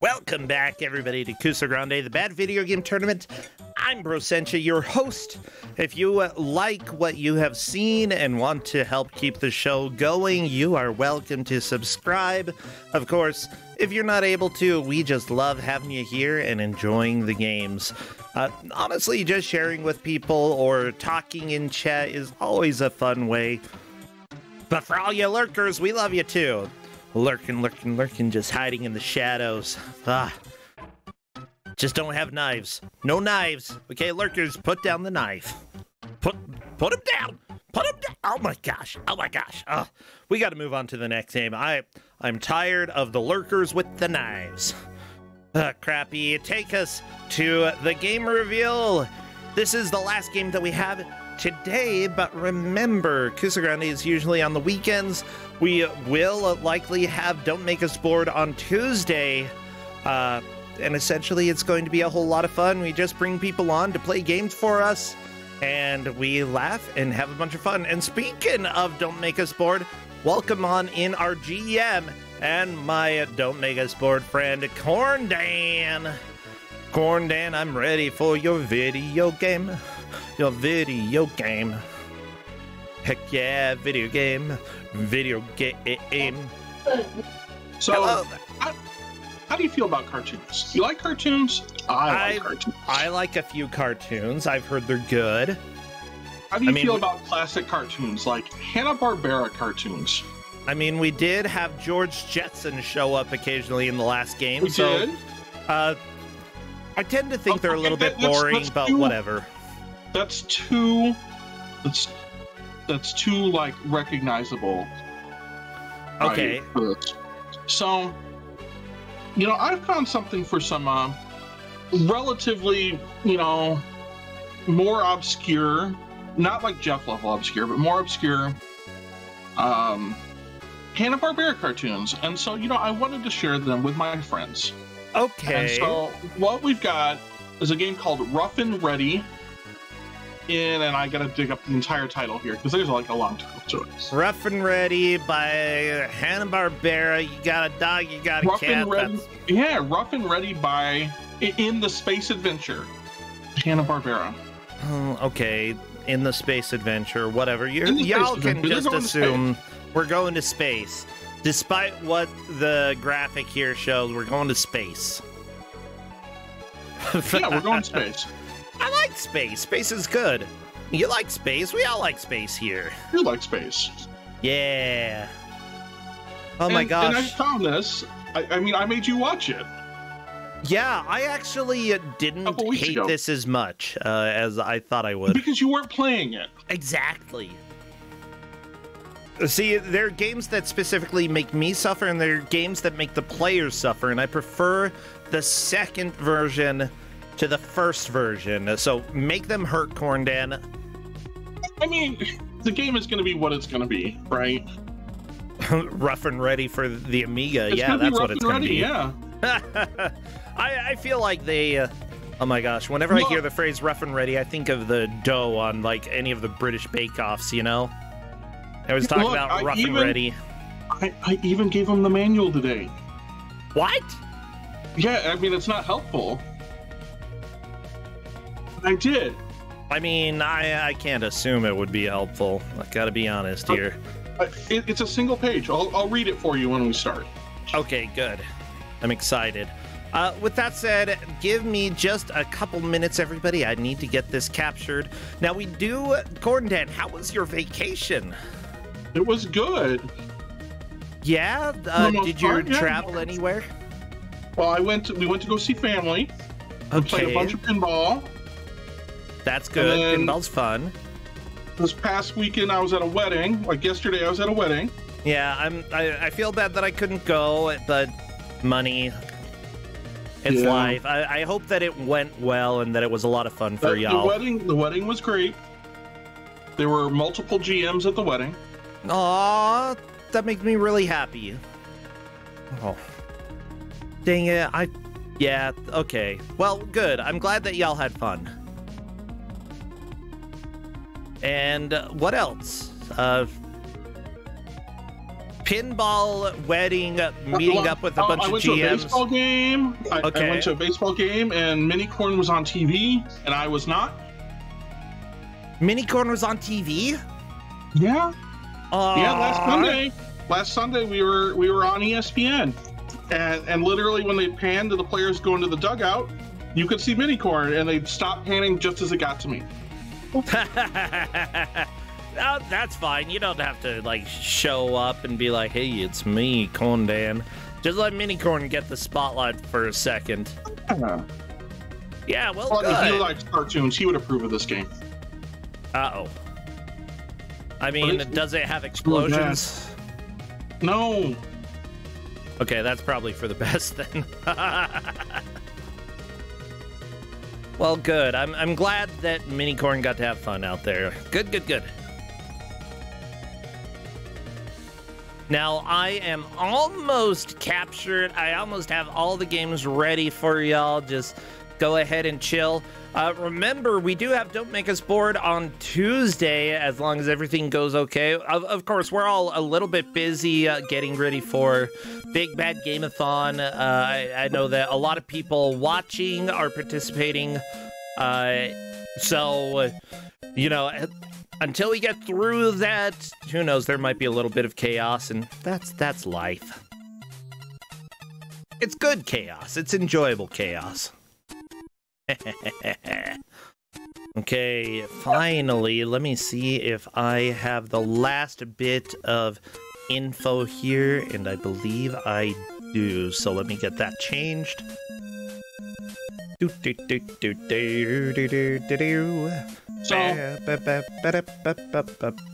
Welcome back, everybody, to Kusog7ande, the Bad Video Game Tournament. I'm Brosencha, your host. If you like what you have seen and want to help keep the show going, you are welcome to subscribe. Of course, if you're not able to, we just love having you here and enjoying the games. Honestly, just sharing with people or talking in chat is always a fun way. But for all you lurkers, we love you too. Lurking, just hiding in the shadows. Just don't have knives. No knives. Okay, lurkers, put down the knife. Put him down. Put him down. Oh my gosh. We got to move on to the next game. I'm tired of the lurkers with the knives. Crappy. Take us to the game reveal. This is the last game that we have today, but remember, Kusog7ande is usually on the weekends. We will likely have Don't Make Us Bored on Tuesday, and essentially it's going to be a whole lot of fun. We just bring people on to play games for us, and we laugh and have a bunch of fun. And speaking of Don't Make Us Bored, welcome on in our GM and my Don't Make Us Bored friend, Corndan. Corndan, I'm ready for your video game. Your video game. Heck yeah, video game. Video game. So, hello. How do you feel about cartoons? You like cartoons? I like cartoons. I like a few cartoons. I've heard they're good. How do you feel about classic cartoons, like Hanna-Barbera cartoons? I mean, we did have George Jetson show up occasionally in the last game. We did? I tend to think they're a little bit boring, but whatever. That's too like recognizable. Okay. Right? So, you know, I've found something for some relatively, you know, more obscure, not like Jeff level obscure, but more obscure Hanna-Barbera cartoons. And so, you know, I wanted to share them with my friends. Okay. And so what we've got is a game called Ruff and Reddy. And I gotta dig up the entire title here because there's like a long title to it. Ruff and Reddy by Hanna-Barbera. You got a dog, you got a Ruff cat. And Reddy, yeah, Ruff and Reddy by In the Space Adventure, Hanna-Barbera. Okay, In the Space Adventure, whatever. Y'all can just assume we're going to space. Despite what the graphic here shows, we're going to space. Yeah, we're going to space. I like space. Space is good. You like space? We all like space here. You like space. Yeah. Oh my gosh. And I found this. I mean, I made you watch it. Yeah, I actually didn't hate this as much as I thought I would. Because you weren't playing it. Exactly. See, there are games that specifically make me suffer, and there are games that make the players suffer, and I prefer the second version to the first version. So make them hurt, Corndan. I mean, the game is going to be what it's going to be, right? Ruff and Reddy for the Amiga. Yeah, that's what it's going to be. Yeah. I feel like they... oh my gosh, whenever I hear the phrase Ruff and Reddy, I think of the dough on like any of the British bake-offs, you know? I was talking about Ruff and Reddy. I even gave him the manual today. What? Yeah, I mean, it's not helpful. I did. I mean, I can't assume it would be helpful. I gotta be honest here. It's a single page. I'll read it for you when we start. Okay, good. I'm excited. With that said, give me just a couple minutes, everybody. I need to get this captured. Now, we do... Corndan, how was your vacation? It was good. Yeah? Did you travel anywhere? Well, we went to go see family. Okay. We played a bunch of pinball. That's good. Pinball's fun. This past weekend, I was at a wedding. Like yesterday, I was at a wedding. Yeah, I feel bad that I couldn't go, but money... It's life. I hope that it went well and that it was a lot of fun for y'all. The wedding was great. There were multiple GMs at the wedding. Aw, that makes me really happy. Oh. Dang it, yeah, okay. Well, good. I'm glad that y'all had fun. And what else? pinball wedding, meeting up with a bunch of GMs. I went to a baseball game. I went to a baseball game, and Minicorn was on TV, and I was not. Minicorn was on TV? Yeah. Yeah, last Sunday we were on ESPN, and literally when they panned to the players going to the dugout, you could see Minicorn, and they stopped panning just as it got to me. Oh, that's fine. You don't have to like show up and be like, "Hey, it's me, Corn Dan." Just let Minicorn get the spotlight for a second. Yeah, well, good. If he likes cartoons, he would approve of this game. Uh-oh. I mean, does it have explosions? No. Okay, that's probably for the best then. Well, good. I'm glad that Minicorn got to have fun out there. Good, good, good. Now, I am almost captured. I almost have all the games ready for y'all. Just go ahead and chill. Remember, we do have Don't Make Us Bored on Tuesday, as long as everything goes okay. Of course, we're all a little bit busy getting ready for Big Bad Game-a-thon. I know that a lot of people watching are participating. So, you know, until we get through that, who knows, there might be a little bit of chaos, and that's life. It's good chaos. It's enjoyable chaos. Okay, finally, let me see if I have the last bit of info here, and I believe I do. So let me get that changed. So,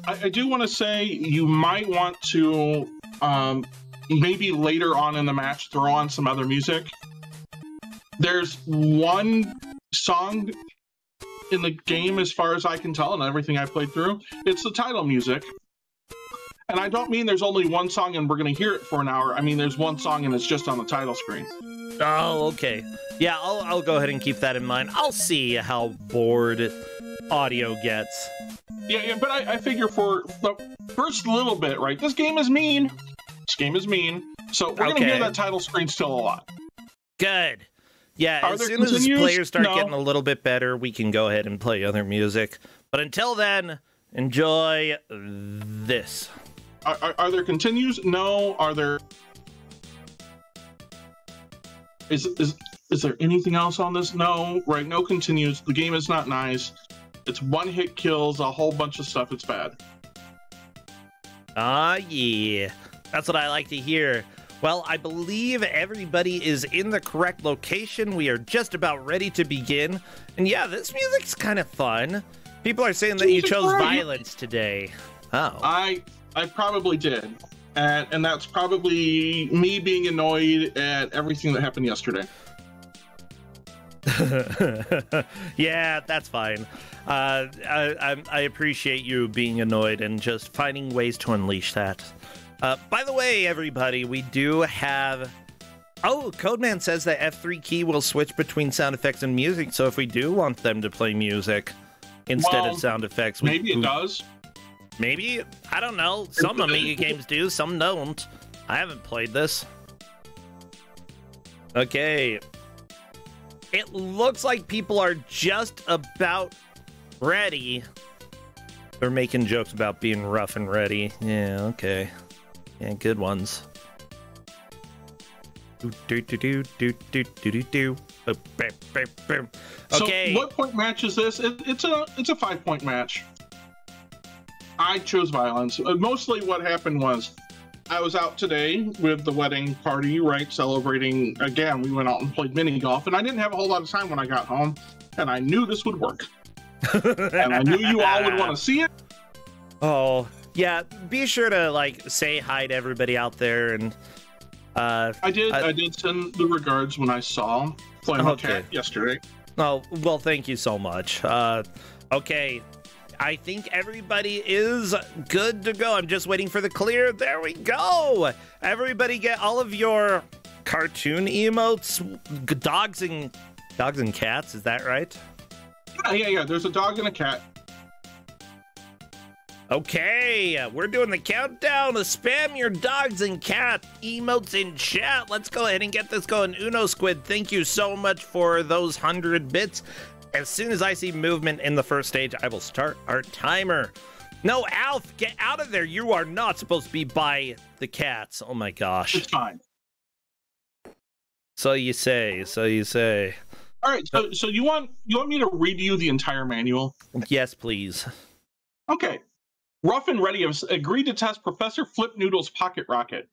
I do want to say you might want to maybe later on in the match throw on some other music. There's one song in the game, as far as I can tell, and everything I played through. It's the title music. And I don't mean there's only one song and we're going to hear it for an hour. I mean, there's one song and it's just on the title screen. Oh, okay. Yeah, I'll go ahead and keep that in mind. I'll see how bored audio gets. Yeah, but I figure for the first little bit, right? This game is mean. This game is mean. So we're going to hear that title screen still a lot. Good. Yeah, as soon as players start getting a little bit better, we can go ahead and play other music. But until then, enjoy this. Are there continues? No. Are there... Is there anything else on this? No. Right, no continues. The game is not nice. It's one-hit kills, a whole bunch of stuff. It's bad. Ah, yeah. That's what I like to hear. Well, I believe everybody is in the correct location. We are just about ready to begin. And yeah, this music's kind of fun. People are saying that you chose violence today. Oh. I probably did. And that's probably me being annoyed at everything that happened yesterday. Yeah, that's fine. I appreciate you being annoyed and just finding ways to unleash that. By the way, everybody, we do have... Oh, Codeman says the F3 key will switch between sound effects and music, so if we do want them to play music instead of sound effects... Maybe it does. Maybe? I don't know. Some Amiga games do, some don't. I haven't played this. Okay. It looks like people are just about ready. They're making jokes about being rough and ready. Yeah, okay. Yeah, good ones. Okay. So what point match is this? It's a 5-point match. I chose violence. Mostly what happened was I was out today with the wedding party, right? Celebrating again. We went out and played mini golf, and I didn't have a whole lot of time when I got home, and I knew this would work. And I knew you all would want to see it. Oh, yeah. Be sure to like say hi to everybody out there, and I did send the regards when I saw Flame Cat yesterday. Oh, well, thank you so much. Okay. I think everybody is good to go. I'm just waiting for the clear. There we go. Everybody get all of your cartoon emotes. Dogs and cats. Is that right? Yeah. There's a dog and a cat. Okay, we're doing the countdown. Spam your dogs and cat emotes in chat. Let's go ahead and get this going. Uno Squid, thank you so much for those 100 bits. As soon as I see movement in the first stage, I will start our timer. No, Alf, get out of there. You are not supposed to be by the cats. Oh my gosh. It's fine. So you say, so you say. All right, so you want me to read you the entire manual? Yes, please. Okay. Ruff and Reddy have agreed to test Professor Flip Noodle's pocket rocket.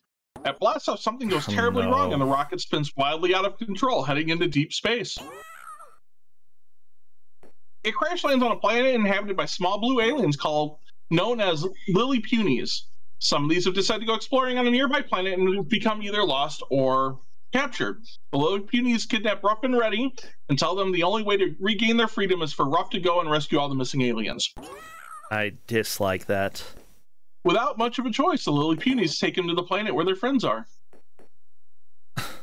At blast off, something goes terribly wrong, and the rocket spins wildly out of control, heading into deep space. It crash lands on a planet inhabited by small blue aliens known as Lily Punies. Some of these have decided to go exploring on a nearby planet and become either lost or captured. The Lily Punies kidnap Ruff and Reddy and tell them the only way to regain their freedom is for Ruff to go and rescue all the missing aliens. I dislike that. Without much of a choice, the Lily Punies take him to the planet where their friends are.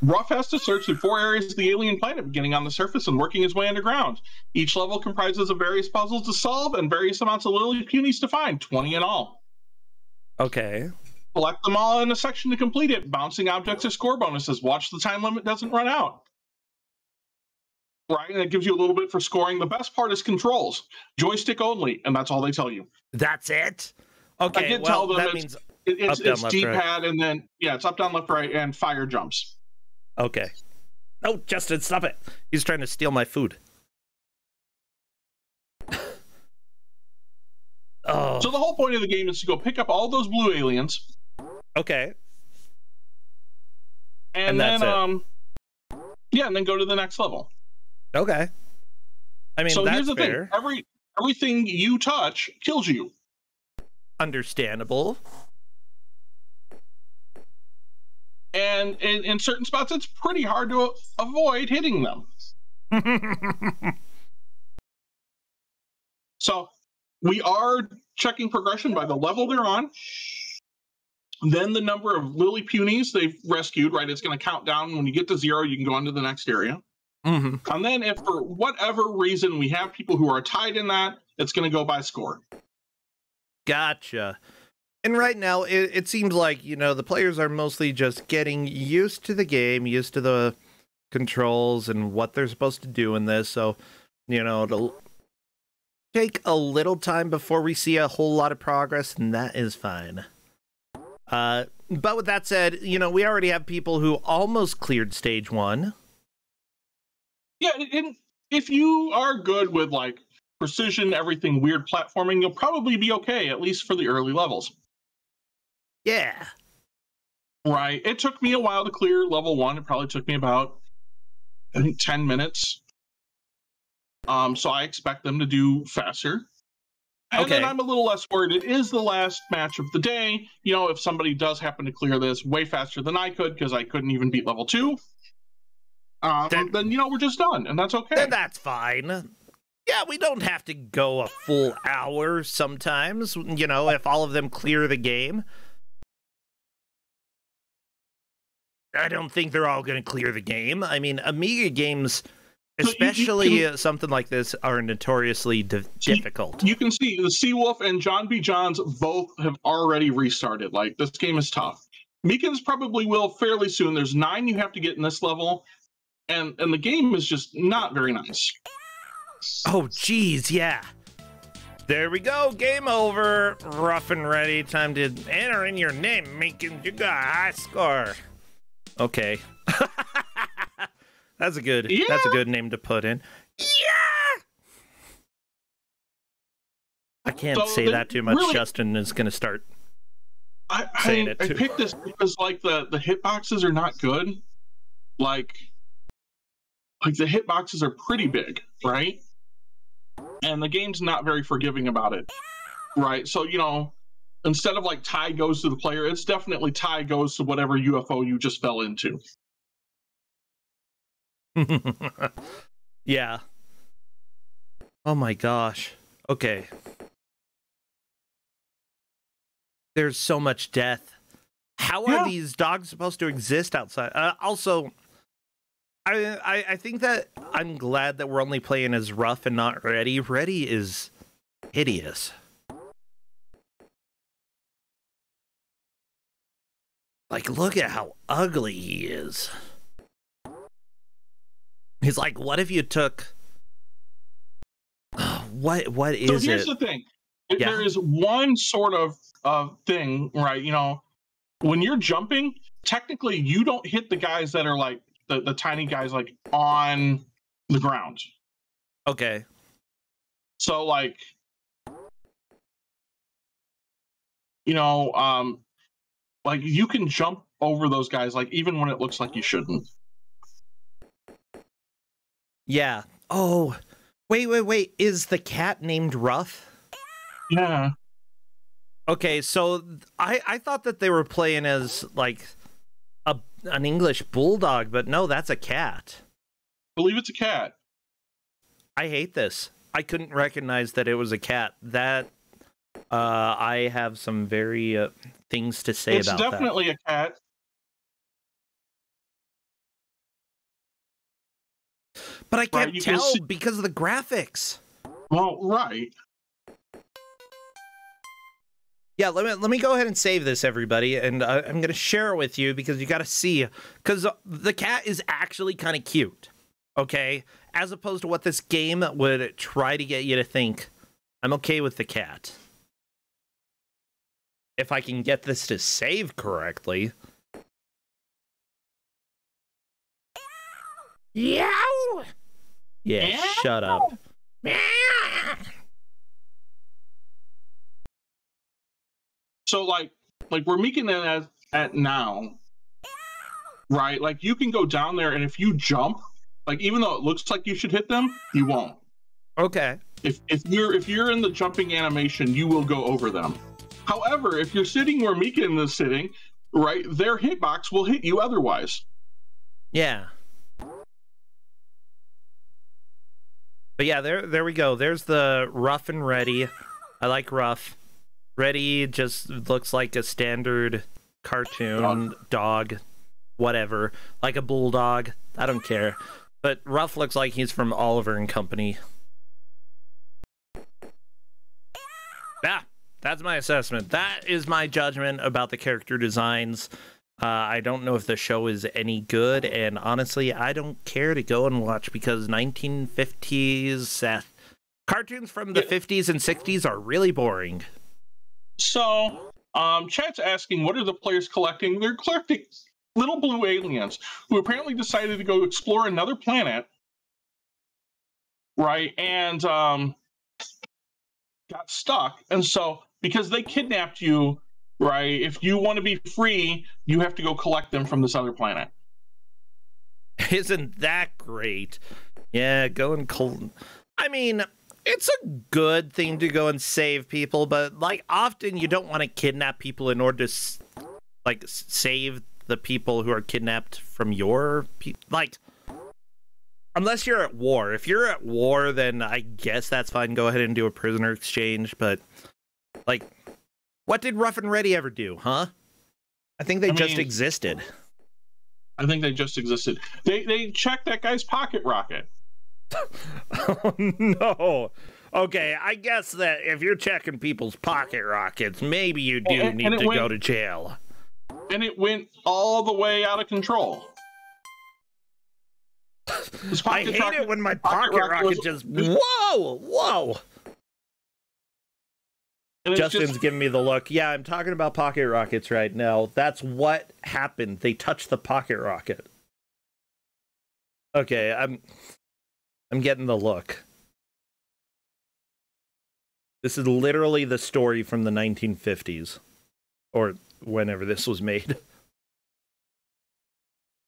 Ruff has to search through 4 areas of the alien planet, beginning on the surface and working his way underground. Each level comprises of various puzzles to solve and various amounts of Lily Punies to find, 20 in all. Okay. Select them all in a section to complete it. Bouncing objects or score bonuses. Watch the time limit doesn't run out. Right, and it gives you a little bit for scoring. The best part is controls. Joystick only, and that's all they tell you. That's it? Okay, I did tell them that means it's up, down, left, D-pad, right. and then, yeah, it's up, down, left, right, and fire jumps. Okay. No, Justin, stop it. He's trying to steal my food. Oh. So the whole point of the game is to go pick up all those blue aliens. Okay. And then, yeah, and then go to the next level. Okay. I mean, so that's here's the fair. thing. Everything you touch kills you. Understandable. And in certain spots, it's pretty hard to avoid hitting them. So we are checking progression by the level they're on. Then the number of Lily Punies they've rescued, right? It's going to count down. When you get to 0, you can go on to the next area. Mm-hmm. And then if for whatever reason we have people who are tied in that, it's going to go by score. Gotcha. And right now, it seems like, you know, the players are mostly just getting used to the game, used to the controls and what they're supposed to do in this. So, you know, it'll take a little time before we see a whole lot of progress, and that is fine. But with that said, you know, we already have people who almost cleared stage 1. Yeah, and if you are good with, like, precision, everything weird platforming, you'll probably be okay, at least for the early levels. Yeah. Right. It took me a while to clear level 1. It probably took me about, I think, 10 minutes. So I expect them to do faster. And then I'm a little less worried. It is the last match of the day. You know, if somebody does happen to clear this way faster than I could, because I couldn't even beat level 2, then, you know, we're just done, and that's okay. Then that's fine. Yeah, we don't have to go a full hour sometimes, you know, if all of them clear the game. I don't think they're all going to clear the game. I mean, Amiga games, especially something like this, are notoriously difficult. You can see the Seawolf and John B. Johns both have already restarted. Like, this game is tough. Meekins probably will fairly soon. There's 9 you have to get in this level, and the game is just not very nice. Oh, geez, yeah. There we go. Game over. Ruff and Reddy. Time to enter in your name, Meekins. You got a high score. Okay. That's a good name to put in. Yeah. I can't say that too much. Really, Justin is going to start saying it too. I picked this because, like, the hitboxes are not good. Like the hitboxes are pretty big, right? And the game's not very forgiving about it, right? So, you know, instead of like tie goes to the player, it's definitely tie goes to whatever UFO you just fell into. Yeah. Oh my gosh. Okay. There's so much death. How are these dogs supposed to exist outside? Also, I think that I'm glad that we're only playing as Ruff and not Reddy. Reddy is hideous. Like, look at how ugly he is. He's like, what if you took... What is it? So here's the thing. Yeah. There is one sort of thing, right? You know, when you're jumping, technically you don't hit the guys that are like the tiny guys like on the ground. Okay. So like, you know, like you can jump over those guys, like even when it looks like you shouldn't. Yeah. Oh, wait. Is the cat named Ruff? Yeah. Okay, so I thought that they were playing as like an English bulldog, but no, that's a cat. I believe it's a cat. I hate this. I couldn't recognize that it was a cat. That I have some very things to say about that. It's definitely a cat. But I can't tell because of the graphics. Well, right. Yeah, let me go ahead and save this, everybody, and I'm gonna share it with you because you got to see, because the cat is actually kind of cute, okay? As opposed to what this game would try to get you to think. I'm okay with the cat. If I can get this to save correctly. Yow! Yeah, shut up. So like we're making it at now, right? Like you can go down there, and if you jump, like even though it looks like you should hit them, you won't. Okay. If you're in the jumping animation, you will go over them. However, if you're sitting where Mikan is sitting, right, their hitbox will hit you otherwise. Yeah. But yeah, there we go. There's the Ruff and Reddy. I like Ruff. Reddy just looks like a standard cartoon dog, whatever, like a bulldog. I don't care. But Ruff looks like he's from Oliver and Company. Yeah, that's my assessment. That is my judgment about the character designs. I don't know if the show is any good, and honestly, I don't care to go and watch because 1950s cartoons from the 50s and 60s are really boring. So, chat's asking, what are the players collecting? They're collecting little blue aliens who apparently decided to go explore another planet, right? And got stuck. And so, because they kidnapped you, right? If you want to be free, you have to go collect them from this other planet. Isn't that great? Yeah, go and I mean, it's a good thing to go and save people, but like often you don't want to kidnap people in order to like save the people who are kidnapped from your like unless you're at war. If you're at war, then I guess that's fine. Go ahead and do a prisoner exchange, but like what did Ruff and Reddy ever do, huh? I think they just existed. I think they just existed. They checked that guy's pocket rocket. Oh, no. Okay, I guess that if you're checking people's pocket rockets, maybe you do need to go to jail. And it went all the way out of control. I hate it when my pocket rocket just... Whoa! Justin's giving me the look. Yeah, I'm talking about pocket rockets right now. That's what happened. They touched the pocket rocket. Okay, I'm getting the look. This is literally the story from the 1950s. Or whenever this was made.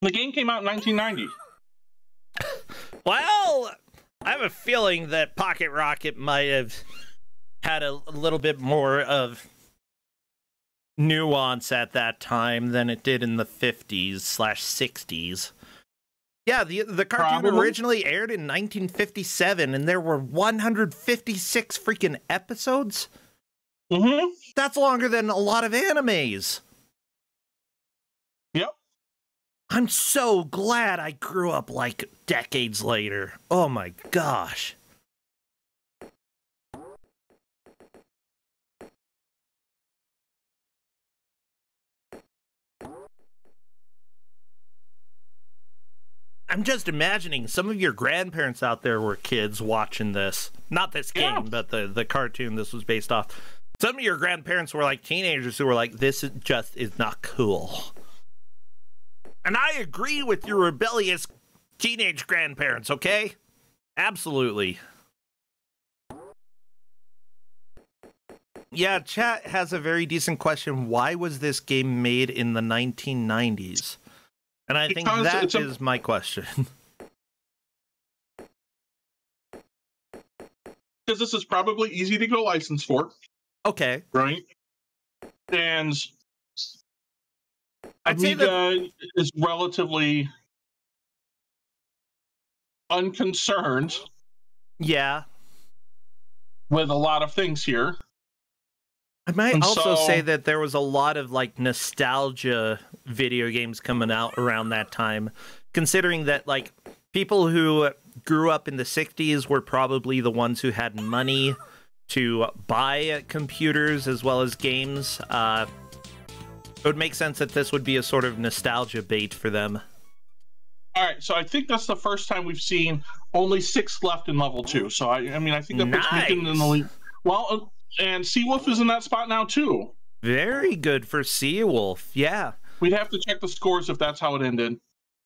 The game came out in 1990. Well, I have a feeling that Pocket Rocket might have had a little bit more of nuance at that time than it did in the 50s/60s. Yeah, the cartoon originally aired in 1957, and there were 156 freaking episodes. Mm-hmm. That's longer than a lot of animes. Yep. I'm so glad I grew up like decades later. Oh my gosh. I'm just imagining some of your grandparents out there were kids watching this. Not this game, but the cartoon this was based off. Some of your grandparents were like teenagers who were like, this is not cool. And I agree with your rebellious teenage grandparents, okay? Absolutely. Yeah, chat has a very decent question. Why was this game made in the 1990s? And I think that is my question. Because this is probably easy to go license for. Okay. Right? And I'd say Amiga is relatively unconcerned. Yeah. With a lot of things here. I might also say that there was a lot of like nostalgia video games coming out around that time, considering that like people who grew up in the 60s were probably the ones who had money to buy computers as well as games. It would make sense that this would be a sort of nostalgia bait for them. All right, so I think that's the first time we've seen only 6 left in level 2. So I mean, I think that puts Meekin in the lead. Well, and Seawolf is in that spot now too. Very good for Seawolf. Yeah. We'd have to check the scores if that's how it ended.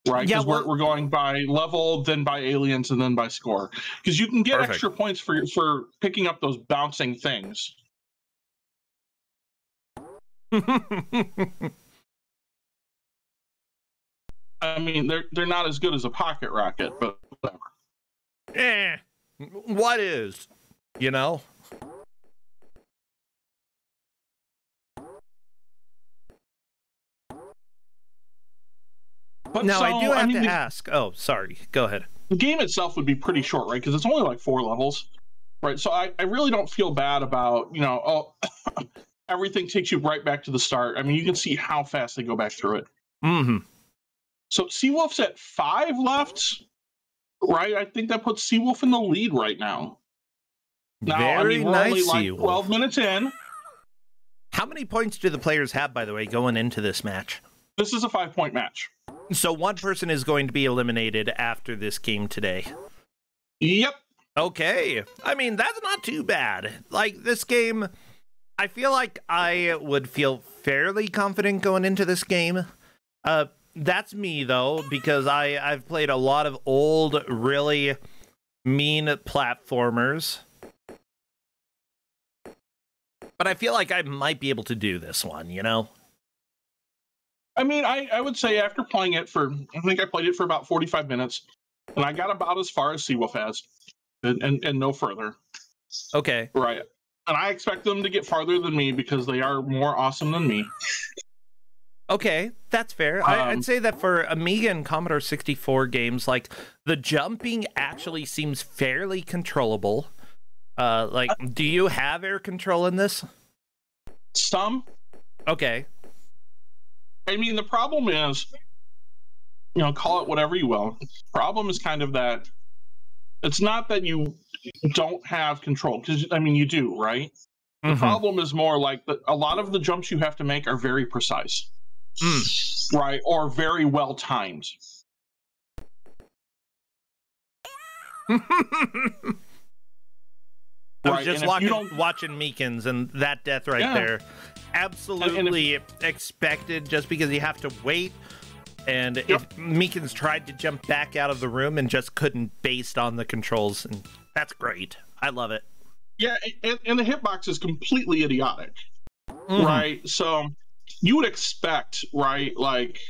Right? Because we're going by level, then by aliens, and then by score. Because you can get extra points for picking up those bouncing things. I mean, they're not as good as a pocket rocket, but whatever. What is? You know? But now, I do have to ask. Oh, sorry. Go ahead. The game itself would be pretty short, right? Because it's only like 4 levels, right? So I really don't feel bad about, you know, everything takes you right back to the start. I mean, you can see how fast they go back through it. Mm-hmm. So Seawolf's at 5 left, right? I think that puts Seawolf in the lead right now. Very I mean, we're nice, only like 12 minutes in. How many points do the players have, by the way, going into this match? This is a 5-point match. So one person is going to be eliminated after this game today. Yep. Okay. I mean, that's not too bad. Like, this game, I feel like I would feel fairly confident going into this game. That's me, though, because I've played a lot of old, really mean platformers. But I feel like I might be able to do this one, you know? I mean, I would say after playing it I think I played it for about 45 minutes, and I got about as far as Seawolf has, and no further. Okay. Right. And I expect them to get farther than me because they are more awesome than me. Okay, that's fair. I'd say that for Amiga and Commodore 64 games, like, the jumping actually seems fairly controllable. Like, do you have air control in this? Some. Okay. I mean, the problem is, you know, call it whatever you will. Problem is kind of that it's not that you don't have control, because, I mean, you do, right? The problem is more like a lot of the jumps you have to make are very precise. Right? Or very well timed. I was just watching Meekins, and that death right there, absolutely expected, just because you have to wait. And if Meekins tried to jump back out of the room and just couldn't, based on the controls, and that's great. I love it. Yeah, and the hitbox is completely idiotic, right? So you would expect, right, like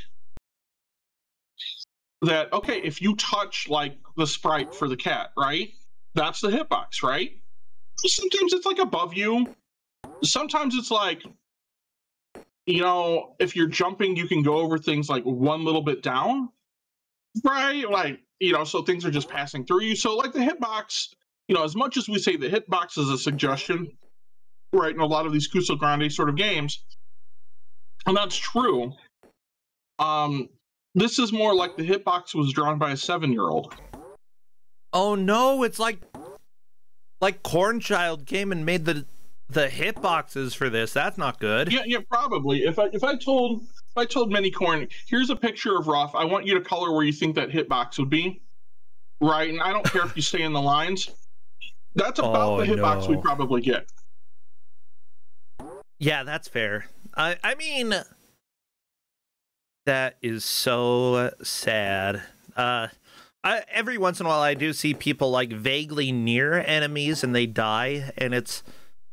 that. Okay, if you touch like the sprite for the cat, right, that's the hitbox, right? Sometimes it's like above you. Sometimes it's like, you know, if you're jumping, you can go over things like one little bit down, right? Like, you know, so things are just passing through you. So like the hitbox, you know, as much as we say the hitbox is a suggestion, right, in a lot of these Kusog7ande sort of games, and that's true, this is more like the hitbox was drawn by a 7-year-old. Oh no, it's like Cornchild came and made the hitboxes for this. That's not good. Yeah, probably. If I told I told Minicorn, here's a picture of Ruff. I want you to color where you think that hitbox would be. Right, and I don't care if you stay in the lines. That's about the hitbox we probably get. Yeah, that's fair. I mean, that is so sad. Every once in a while, I do see people like vaguely near enemies and they die, and it's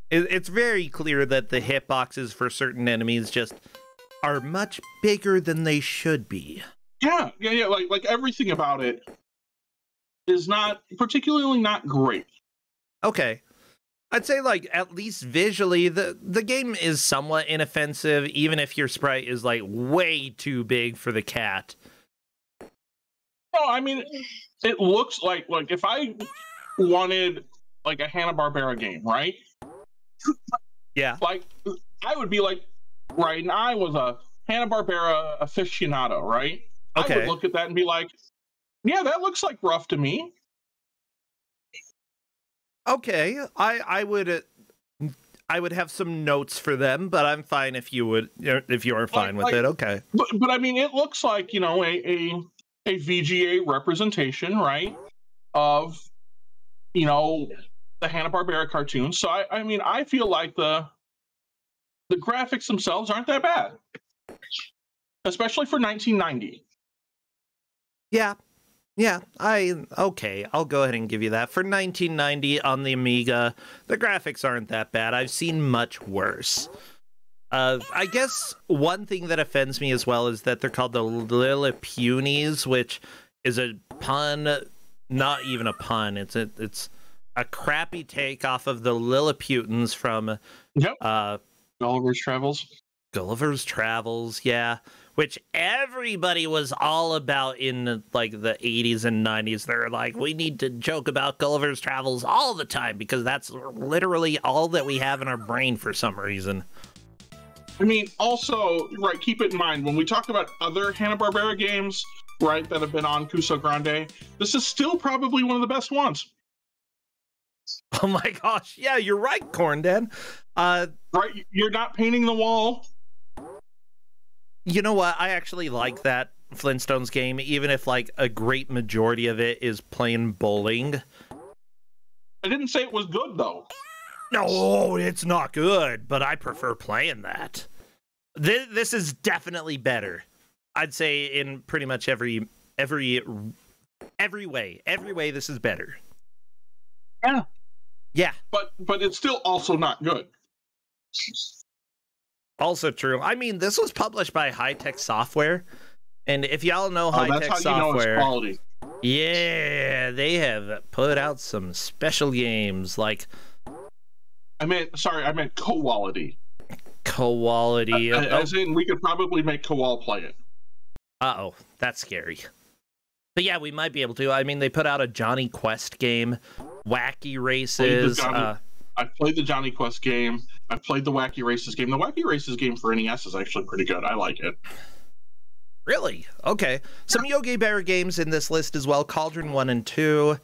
very clear that the hitboxes for certain enemies just are much bigger than they should be. Yeah. Like everything about it is not particularly not great. Okay. I'd say, like, at least visually, the game is somewhat inoffensive, even if your sprite is, like, way too big for the cat. No, I mean, it looks like if I wanted, like, a Hanna-Barbera game, right? Yeah. Like, I would be like, right, and I was a Hanna-Barbera aficionado, right? Okay. I would look at that and be like, yeah, that looks like Ruff to me. Okay, I would have some notes for them, but I'm fine if you are fine with it. Okay. But I mean, it looks like, you know, a VGA representation, right, of, you know, the Hanna-Barbera cartoons. So I mean, I feel like the graphics themselves aren't that bad, especially for 1990. Yeah, I'll go ahead and give you that. For 1990 on the Amiga, the graphics aren't that bad. I've seen much worse. I guess one thing that offends me as well is that they're called the Lilliputians, which is a pun, not even a pun. It's a crappy take off of the Lilliputians from Gulliver's Travels. Gulliver's Travels, yeah. Which everybody was all about in like the 80s and 90s. They're like, we need to joke about Gulliver's Travels all the time because that's literally all that we have in our brain for some reason. I mean, also, right, keep it in mind, when we talk about other Hanna-Barbera games, right, that have been on Kusog7ande, this is still probably one of the best ones. Oh my gosh, yeah, you're right, Corndad. Right, you're not painting the wall. You know what? I actually like that Flintstones game, even if like a great majority of it is playing bowling. I didn't say it was good, though. No, it's not good, but I prefer playing that. This is definitely better. I'd say in pretty much every way. Every way, this is better. Yeah. Yeah. But it's still also not good. Also true. I mean, this was published by High Tech Software, and if y'all know High Tech Software, you know it's quality. Yeah, they have put out some special games like. I meant quality. Quality. As in, we could probably make Kowal play it. Uh-oh, that's scary. But yeah, we might be able to. I mean, they put out a Johnny Quest game, Wacky Races. I played the Johnny Quest game. I played the Wacky Races game. The Wacky Races game for NES is actually pretty good. I like it. Really? Okay. Some Yogi Bear games in this list as well. Cauldron 1 and 2.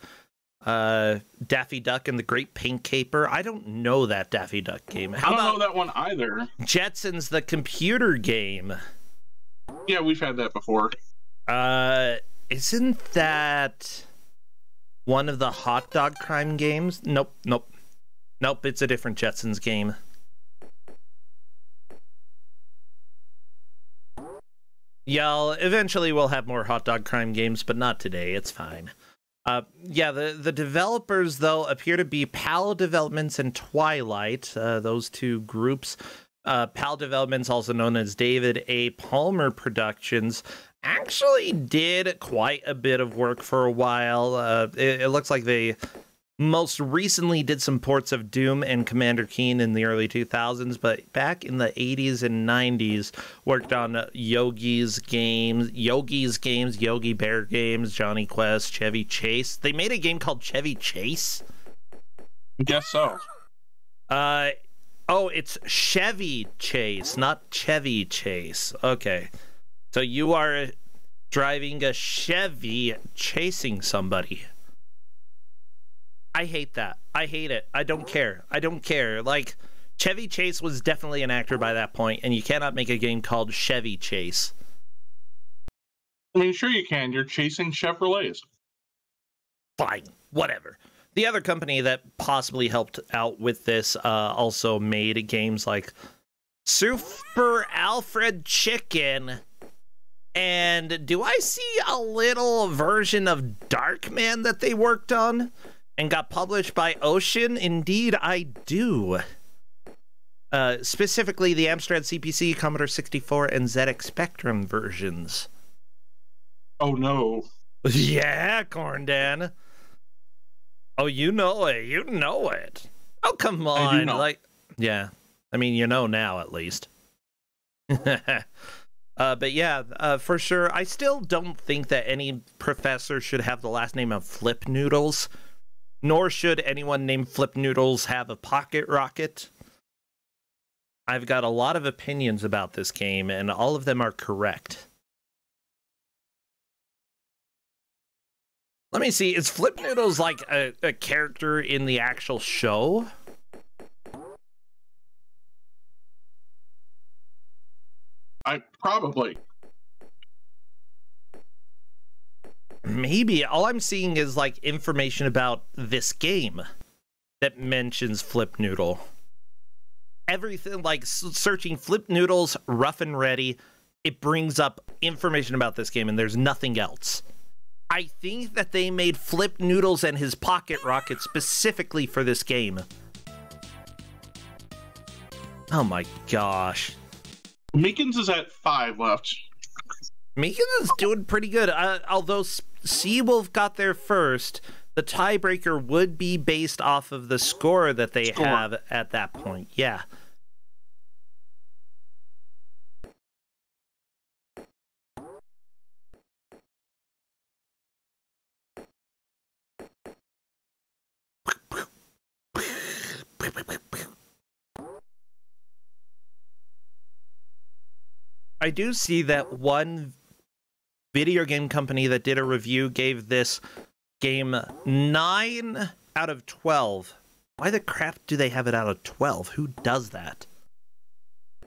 Daffy Duck and the Great Pink Caper. I don't know that Daffy Duck game. I don't know that one either. Jetsons, the computer game. Yeah, we've had that before. Isn't that one of the hot dog crime games? Nope, it's a different Jetsons game. Y'all, eventually we'll have more hot dog crime games, but not today. It's fine. Yeah, the developers, though, appear to be PAL Developments and Twilight, those two groups. PAL Developments, also known as David A. Palmer Productions, actually did quite a bit of work for a while. It looks like they most recently did some ports of Doom and Commander Keen in the early 2000s, but back in the 80s and 90s worked on Yogi Bear games, Johnny Quest, Chevy Chase. They made a game called Chevy Chase? I guess so. Oh, it's Chevy Chase, not Chevy Chase. Okay. So you are driving a Chevy chasing somebody. I hate that. I hate it. I don't care. Like, Chevy Chase was definitely an actor by that point, and you cannot make a game called Chevy Chase. I mean, sure you can. You're chasing Chevrolets. Fine, whatever. The other company that possibly helped out with this also made games like Super Alfred Chicken. And do I see a little version of Darkman that they worked on and got published by Ocean? Indeed, I do. Specifically the Amstrad CPC, Commodore 64, and ZX Spectrum versions. Oh, no. Yeah, Corndan. Oh, you know it. You know it. Oh, come on. I do know. Like, yeah. I mean, you know now, at least. But yeah, for sure. I still don't think that any professor should have the last name of Flip Noodles, nor should anyone named Flip Noodles have a pocket rocket. I've got a lot of opinions about this game, and all of them are correct. Let me see, is Flip Noodles like a character in the actual show? Probably. Maybe. All I'm seeing is like information about this game that mentions Flip Noodle. Everything, like searching Flip Noodles, Ruff and Reddy, it brings up information about this game, and there's nothing else. I think that they made Flip Noodles and his pocket rocket specifically for this game. Oh my gosh. Meekins is at 5 left. Meekins is doing pretty good. Although Seawolf got there first, the tiebreaker would be based off of the score that they have at that point. Yeah. I do see that one video game company that did a review gave this game 9 out of 12. Why the crap do they have it out of 12? Who does that?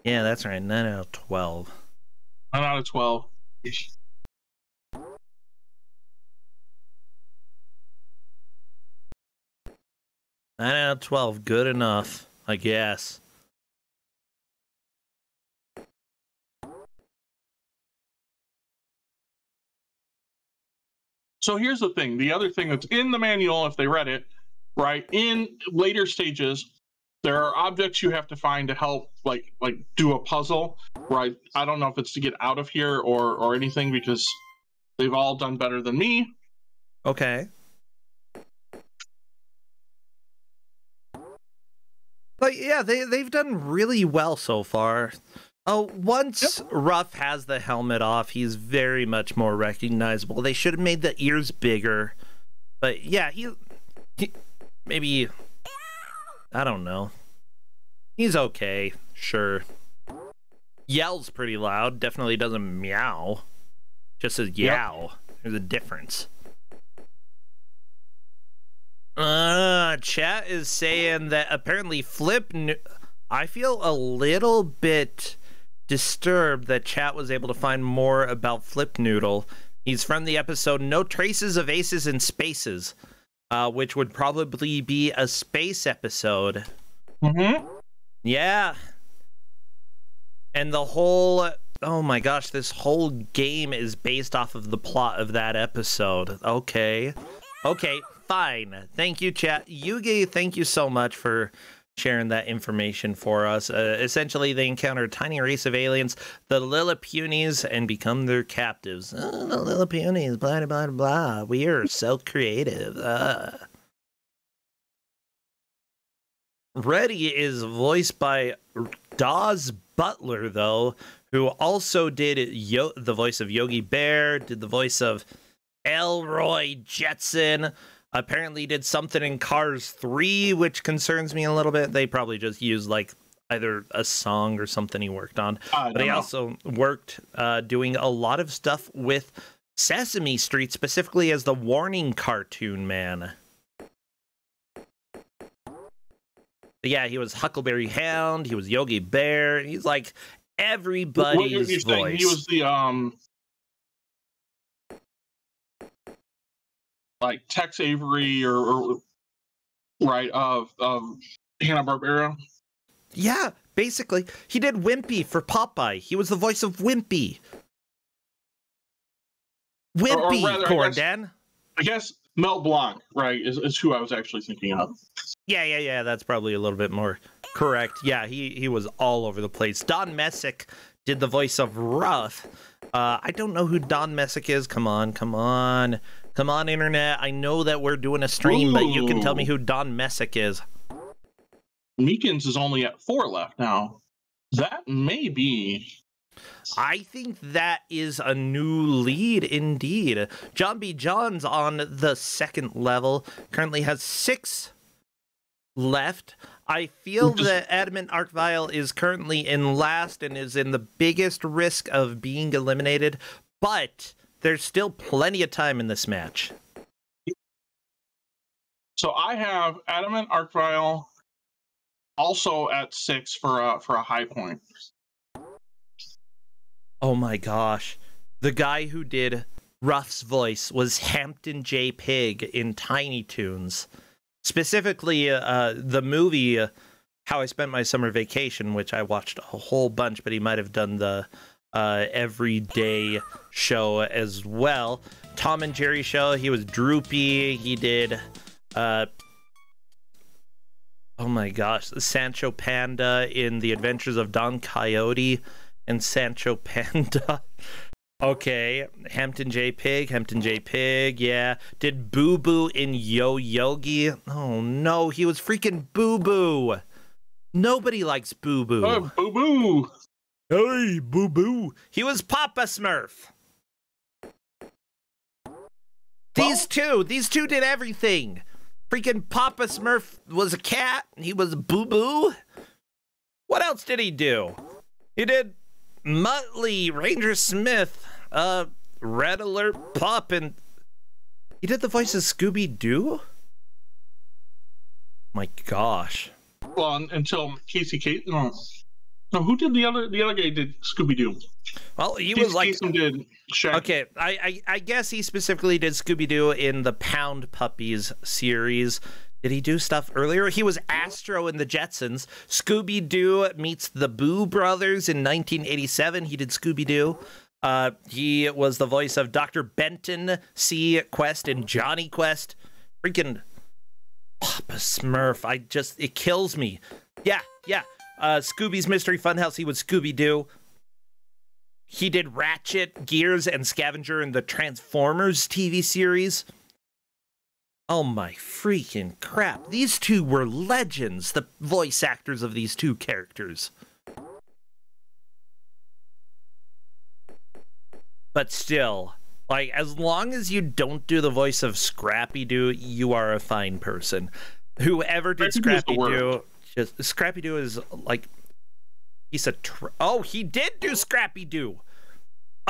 Yeah, that's right. 9 out of 12. 9 out of 12. 9 out of 12. Good enough, I guess. So here's the thing. The other thing that's in the manual, if they read it, right, in later stages, there are objects you have to find to help, like do a puzzle, right? I don't know if it's to get out of here or anything, because they've all done better than me. Okay. But yeah, they've done really well so far. Oh, once Ruff has the helmet off, he's very much more recognizable. They should have made the ears bigger. But yeah, he maybe, I don't know. He's okay, sure. Yells pretty loud, definitely doesn't meow. Just says yow. Yep. There's a difference. Chat is saying that apparently I feel a little bit disturbed that chat was able to find more about Flip Noodle. He's from the episode No Traces of Aces in Spaces, which would probably be a space episode. Mm-hmm. Yeah. And the whole, oh my gosh, this whole game is based off of the plot of that episode. Okay. Okay, fine. Thank you, chat. Yugi, thank you so much for sharing that information for us. Essentially, they encounter a tiny race of aliens, the Lilliputians, and become their captives. The Lilliputians, blah, blah, blah. We are so creative. Reddy is voiced by Dawes Butler, though, who also did the voice of Yogi Bear, did the voice of Elroy Jetson, apparently did something in Cars 3, which concerns me a little bit. They probably just used like either a song or something he worked on. But he also worked doing a lot of stuff with Sesame Street, specifically as the Warning Cartoon Man. Yeah, he was Huckleberry Hound. He was Yogi Bear. He's like What everybody's you're saying? He voice. was the like Tex Avery or right of Hanna-Barbera. Yeah, basically. He did Wimpy for Popeye. He was the voice of Wimpy. Wimpy, rather, Cordan. I guess Mel Blanc, right, is who I was actually thinking of. Yeah. That's probably a little bit more correct. Yeah, he was all over the place. Don Messick did the voice of Ruff. I don't know who Don Messick is. Come on, internet. I know that we're doing a stream, but you can tell me who Don Messick is. Meekins is only at 4 left now. That may be. I think that is a new lead indeed. John B. John's on the second level, currently has 6 left. I feel that Adamant Arcvile is currently in last and is in the biggest risk of being eliminated, but there's still plenty of time in this match. So I have Adamant Arcvile also at 6 for a high point. Oh my gosh. The guy who did Ruff's voice was Hampton J. Pig in Tiny Toons. Specifically, the movie How I Spent My Summer Vacation, which I watched a whole bunch, but he might have done the Everyday show as well. Tom and Jerry show, he was Droopy. He did... oh my gosh, Sancho Panda in The Adventures of Don Quixote and Sancho Panda. Okay, Hampton J. Pig, yeah. Did Boo Boo in Yo Yogi? Oh no, he was freaking Boo Boo. Nobody likes Boo Boo. Oh, Boo Boo. Hey, Boo Boo. He was Papa Smurf. These two did everything. Freaking Papa Smurf was a cat. He was Boo Boo. What else did he do? He did Muttley, Ranger Smith, Red Alert Pup, and he did the voice of Scooby-Doo? My gosh. Well, until Casey Kasem. No, who did the other guy did Scooby-Doo? Well, he Casey was like... Kasem did Shaggy. Okay, I guess he specifically did Scooby-Doo in the Pound Puppies series. Did he do stuff earlier? He was Astro in the Jetsons. Scooby-Doo meets the Boo Brothers in 1987. He did Scooby-Doo. He was the voice of Dr. Benton C. Quest in Johnny Quest. Freaking Papa Smurf. It kills me. Yeah. Scooby's Mystery Funhouse, he was Scooby-Doo. He did Ratchet, Gears, and Scavenger in the Transformers TV series. Oh my freaking crap. These two were legends, the voice actors of these two characters. But still, like, as long as you don't do the voice of Scrappy-Doo, you are a fine person. Whoever did Scrappy-Doo, Scrappy-Doo is like, oh, he did do Scrappy-Doo.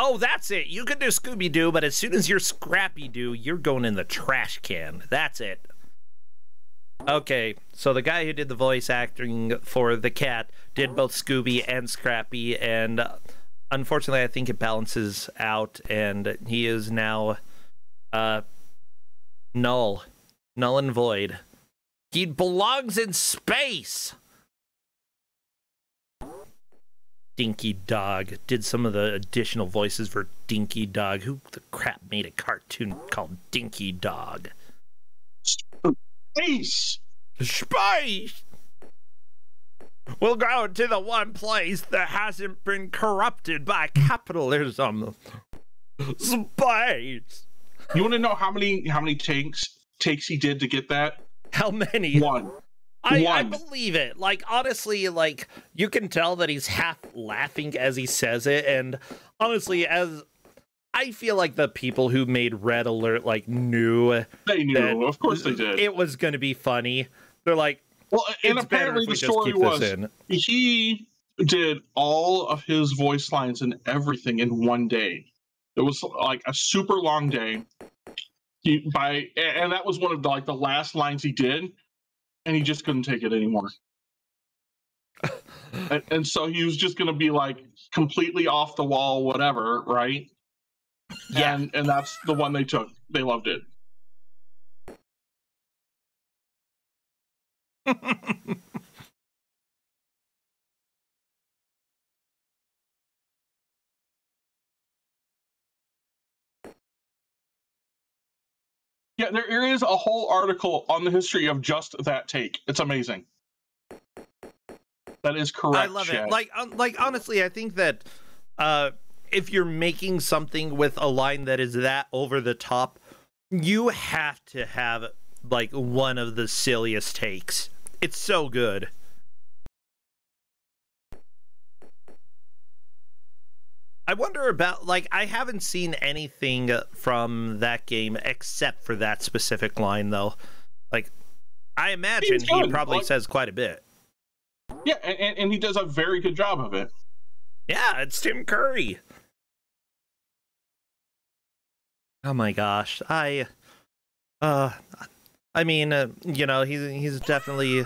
Oh, that's it. You can do Scooby-Doo, but as soon as you're Scrappy-Doo, you're going in the trash can. That's it. Okay, so the guy who did the voice acting for the cat did both Scooby and Scrappy, and unfortunately, I think it balances out, and he is now null and void. He belongs in space. Dinky Dog did some of the additional voices for Dinky Dog. Who the crap made a cartoon called Dinky Dog? Space! We'll go to the one place that hasn't been corrupted by capitalism. Space! You want to know how many takes he did to get that? How many? One. I believe it. Like, honestly, like, you can tell that he's half laughing as he says it, and honestly, as I feel like the people who made Red Alert, like, knew. They knew, of course they did. It was going to be funny. They're like, well, and apparently the story was he did all of his voice lines and everything in one day. It was like a super long day. And that was one of the last lines he did. And he just couldn't take it anymore. And so he was just going to be like completely off the wall, whatever, right? Yeah. And that's the one they took. They loved it. Yeah, there is a whole article on the history of just that take. It's amazing. That is correct. I love it. Like honestly, I think that if you're making something with a line that is that over the top, you have to have like one of the silliest takes. It's so good. I wonder about, like, I haven't seen anything from that game except for that specific line, though. Like, I imagine he probably says quite a bit. Yeah, and he does a very good job of it. Yeah, it's Tim Curry. Oh my gosh, I mean, you know, he's definitely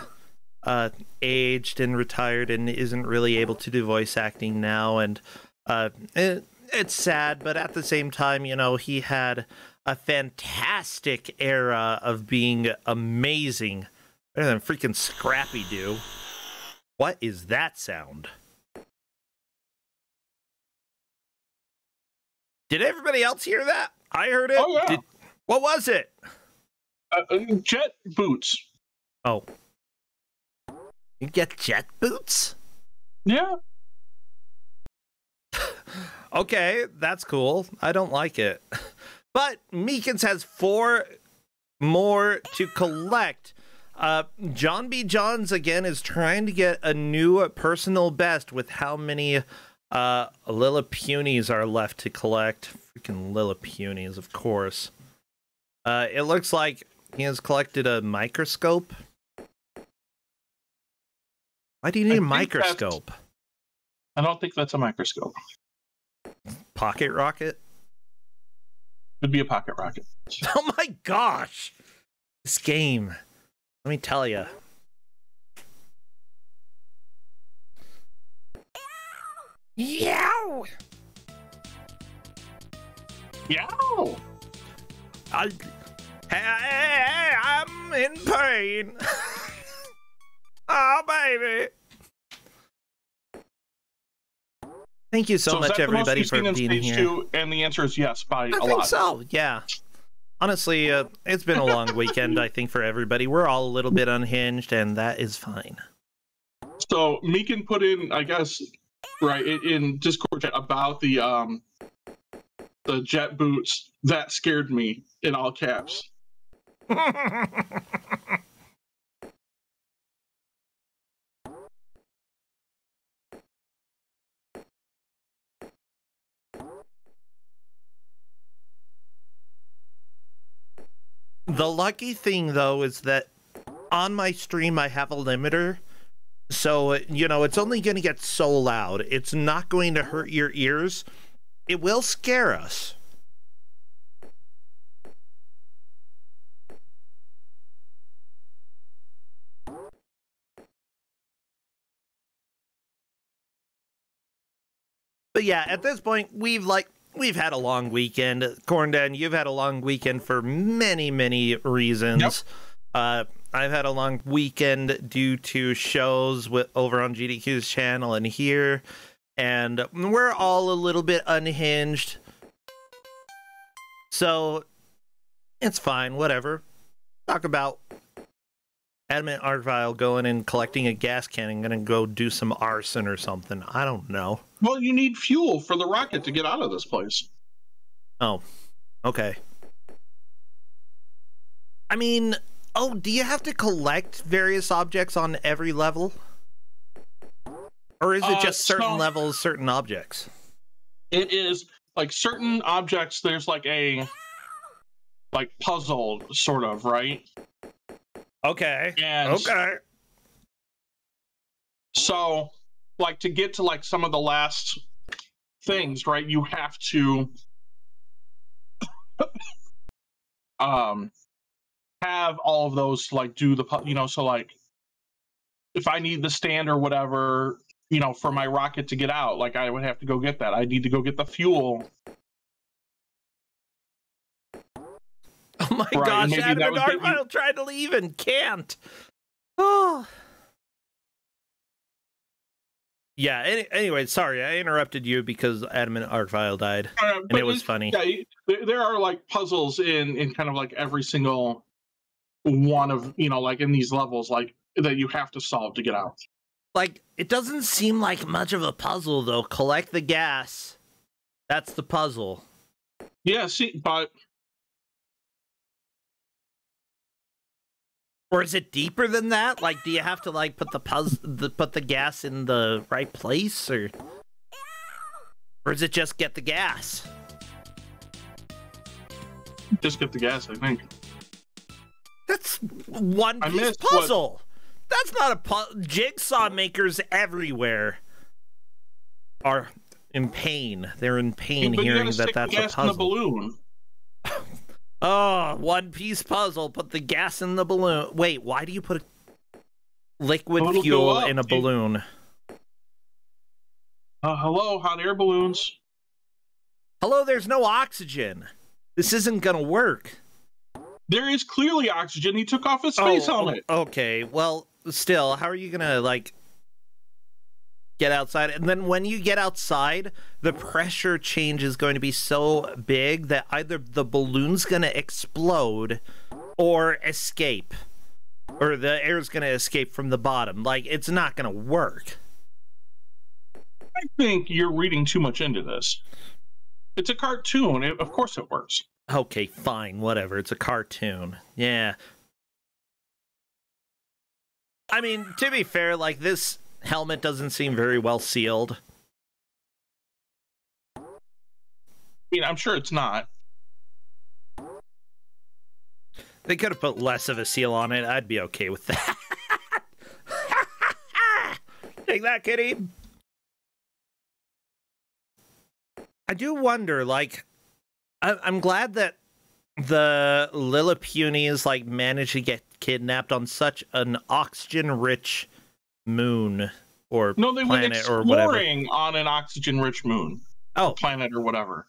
aged and retired and isn't really able to do voice acting now, and it's sad, but at the same time, you know, he had a fantastic era of being amazing, better than freaking Scrappy Doo. What is that sound? Did everybody else hear that? I heard it. Oh, yeah. What was it? Jet boots. Oh. You get jet boots? Yeah. Okay, that's cool. I don't like it. But Meekins has 4 more to collect. John B. Johns, again, is trying to get a new personal best with how many Lillipunies are left to collect. Freaking Lillipunies, of course. It looks like he has collected a microscope. Why do you need a microscope? I don't think that's a microscope. Pocket rocket? Could be a pocket rocket. Oh my gosh! This game. Let me tell you. Yow! Yow! Hey, I'm in pain. Oh, baby. Thank you so much, everybody, for being here. 2? And the answer is yes, by a lot. I think so, yeah. Honestly, it's been a long weekend, I think, for everybody. We're all a little bit unhinged, and that is fine. So, Meekin put in, I guess, right, in Discord chat about the jet boots. That scared me, in all caps. The lucky thing, though, is that on my stream I have a limiter, so, you know, it's only going to get so loud. It's not going to hurt your ears. It will scare us. But yeah, at this point, we've had a long weekend. Corndan, you've had a long weekend for many, many reasons. Yep. I've had a long weekend due to shows over on GDQ's channel and here, and we're all a little bit unhinged. So it's fine, whatever. Talk about Adamant Archvile going and collecting a gas can and gonna go do some arson or something. I don't know. Well, you need fuel for the rocket to get out of this place. Oh, okay. I mean, oh, do you have to collect various objects on every level? Or is it just certain levels, certain objects? It is like certain objects, there's like a puzzle sort of, right? Okay. And okay. So, like, to get to like some of the last things, right? You have to have all of those, like, do the, you know, so like if I need the stand or whatever, for my rocket to get out. Like, I would have to go get that. I need to go get the fuel. Oh my Right, gosh, maybe Adam that and would get you- Argyle tried to leave and can't. Oh. Yeah, anyway, sorry, I interrupted you because Adam and Argyle died. And it was funny. Yeah, there are like puzzles in kind of like every single one of, like in these levels, like that you have to solve to get out. Like, it doesn't seem like much of a puzzle, though. Collect the gas. That's the puzzle. Yeah, see, but... Or is it deeper than that? Like, do you have to, like, put the gas in the right place? Or is it just get the gas? Just get the gas, I think. That's one piece puzzle. That's not a puzzle. Jigsaw makers everywhere are in pain. They're in pain hearing that that's a puzzle. In the balloon. Oh, one piece puzzle. Put the gas in the balloon. Wait, why do you put liquid fuel in a balloon? Hello, hot air balloons. Hello, there's no oxygen. This isn't gonna work. There is clearly oxygen. He took off his space helmet. Okay, well, still, how are you gonna, like, get outside? And then when you get outside, the pressure change is going to be so big that either the balloon's gonna explode or escape. Or the air's gonna escape from the bottom. Like, it's not gonna work. I think you're reading too much into this. It's a cartoon. Of course it works. Okay, fine, whatever. It's a cartoon. Yeah. I mean, to be fair, like, this helmet doesn't seem very well sealed. I mean, I'm sure it's not. They could have put less of a seal on it. I'd be okay with that. Take that, kitty. I do wonder, like, I'm glad that the Lilliputians, like, managed to get kidnapped on such an oxygen-rich moon or no, they planet went or exploring whatever. On an oxygen-rich moon. Oh, planet or whatever.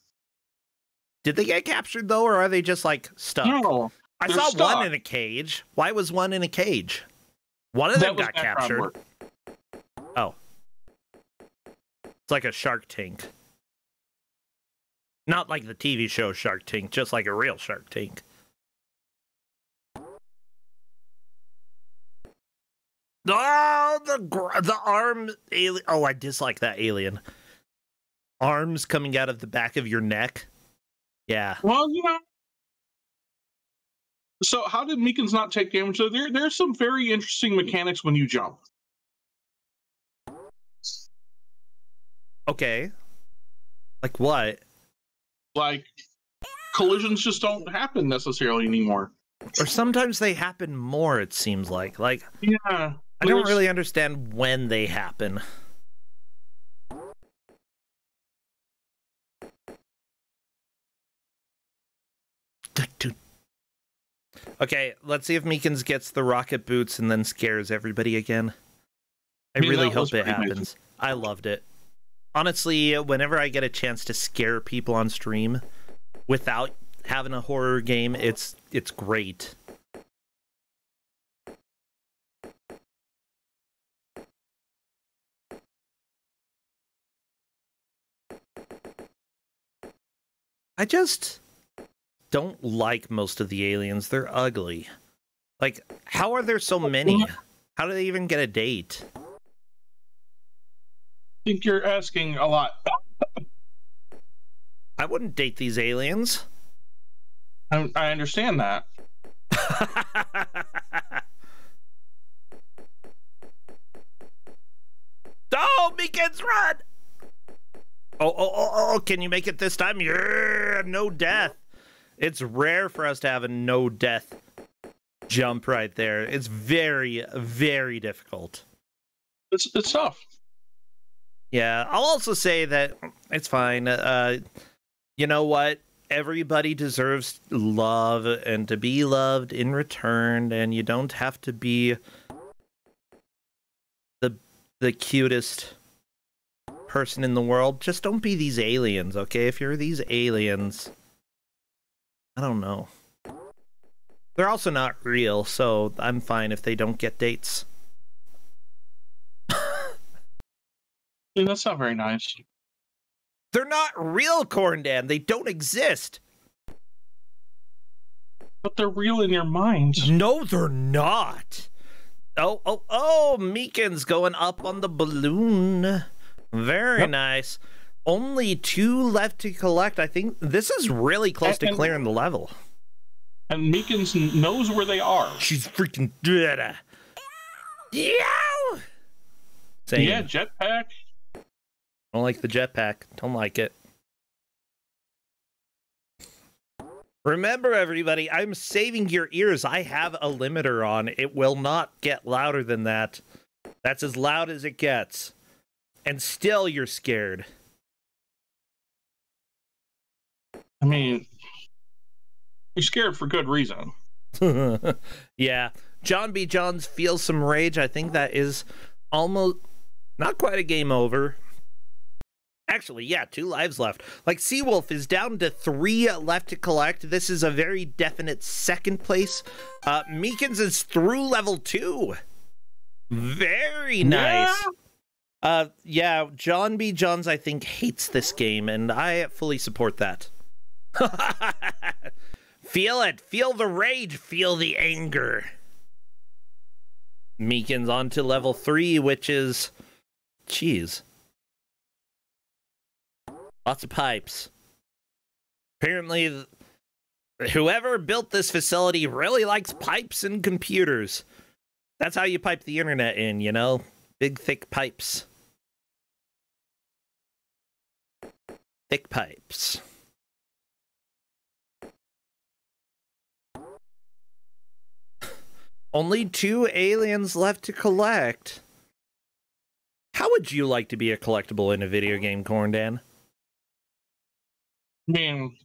Did they get captured though, or are they just like stuck? No, I saw one in a cage. Why was one in a cage? One of them got captured. Work. Oh, it's like a Shark Tank. Not like the TV show Shark Tank, just like a real Shark Tank. Oh, the arm alien. Oh, I dislike that alien. Arms coming out of the back of your neck. Yeah. Well, So how did Meekins not take damage? So there's some very interesting mechanics when you jump. Okay. Like what? Like, collisions just don't happen necessarily anymore. Or sometimes they happen more, it seems like. Like, yeah. I don't really understand when they happen. Okay, let's see if Meekins gets the rocket boots and then scares everybody again. I really hope it happens. Nice. I loved it. Honestly, whenever I get a chance to scare people on stream without having a horror game, it's great. I just don't like most of the aliens. They're ugly. Like, how are there so many? How do they even get a date? I think you're asking a lot. I wouldn't date these aliens. I understand that. Oh, Meekins, run! Oh, can you make it this time? Yeah, no death. It's rare for us to have a no death jump right there. It's very, very difficult. It's tough. Yeah, I'll also say that it's fine. You know what? Everybody deserves love and to be loved in return, and you don't have to be the cutest person in the world. Just don't be these aliens, okay? If you're these aliens, I don't know. They're also not real, so I'm fine if they don't get dates. Yeah, that's not very nice. They're not real, Corndan. They don't exist. But they're real in your mind. No, they're not. Oh, Meekin's going up on the balloon. Very nice. Only 2 left to collect. I think this is really close to clearing the level. And Meekins knows where they are. She's freaking dead. Yeah. Same. Yeah, jetpack. Don't like the jetpack. Don't like it. Remember, everybody, I'm saving your ears. I have a limiter on. It will not get louder than that. That's as loud as it gets. And still you're scared. I mean, you're scared for good reason. Yeah. John B. Johns feels some rage. I think that is almost not quite a game over. Actually, yeah, 2 lives left. Like, Seawolf is down to 3 left to collect. This is a very definite second place. Meekins is through level 2. Very nice. Yeah, John B. Johns, I think, hates this game, and I fully support that. Feel it. Feel the rage. Feel the anger. Meekins on to level 3, which is... Jeez. Lots of pipes. Apparently, whoever built this facility really likes pipes and computers. That's how you pipe the internet in, you know? Big, thick pipes. Thick pipes. Only 2 aliens left to collect. How would you like to be a collectible in a video game, Corndan? I mean,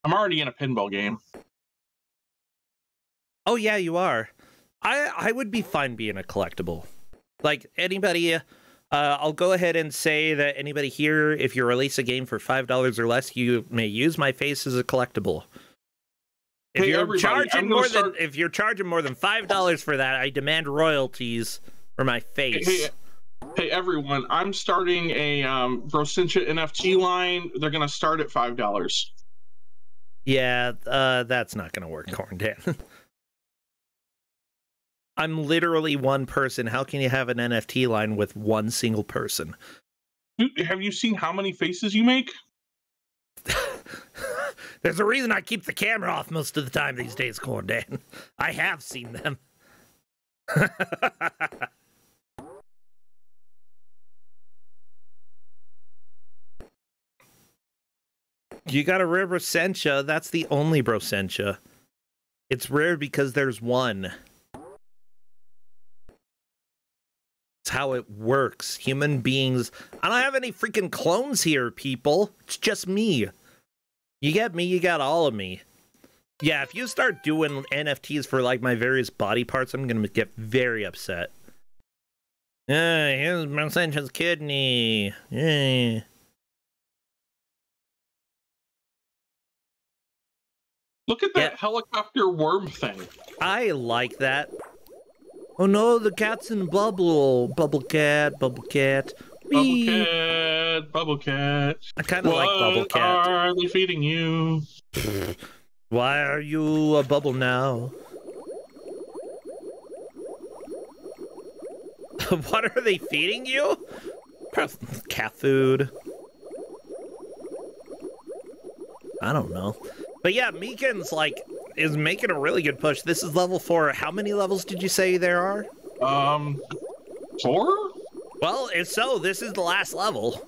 I'm already in a pinball game. Oh, yeah, you are. I would be fine being a collectible. Like, anybody, I'll go ahead and say that anybody here, if you release a game for $5 or less, you may use my face as a collectible. If you're charging more than $5 for that, I demand royalties for my face. Hey everyone, I'm starting a Brosincha NFT line. They're gonna start at $5. Yeah, that's not gonna work, Corndan. I'm literally one person. How can you have an NFT line with one single person? Dude, have you seen how many faces you make? There's a reason I keep the camera off most of the time these days, Corndan. I have seen them. You got a rare Brosentia. That's the only Brosentia. It's rare because there's one. It's how it works. Human beings... I don't have any freaking clones here, people. It's just me. You get me, you got all of me. Yeah, if you start doing NFTs for, like, my various body parts, I'm gonna get very upset. Here's Brosentia's kidney. Yay. Look at that helicopter worm thing. I like that. Oh no, the cat's in bubble. Bubble cat, bubble cat. Bubble cat, bubble cat. I kind of like bubble cat. What are they feeding you? Why are you a bubble now? What are they feeding you? Cat food. I don't know. But yeah, Meekin's, like, is making a really good push. This is level 4. How many levels did you say there are? 4? Well, if so, this is the last level.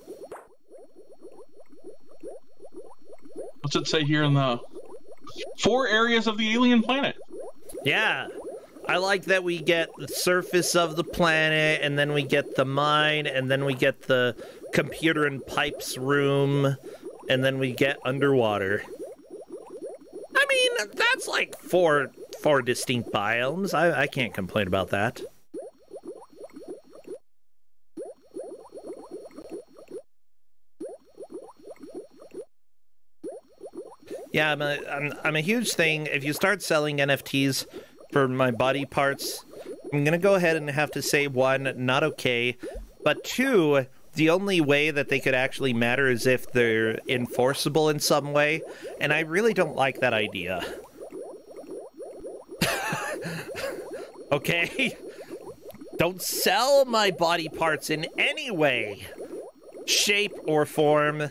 What's it say here in the 4 areas of the alien planet? Yeah. I like that we get the surface of the planet, and then we get the mine, and then we get the computer and pipes room, and then we get underwater. I mean, that's like four distinct biomes. I can't complain about that. Yeah, I'm a huge thing. If you start selling NFTs for my body parts, I'm gonna go ahead and have to say, one, not okay, but two, the only way that they could actually matter is if they're enforceable in some way, and I really don't like that idea. Okay? Don't sell my body parts in any way, shape, or form.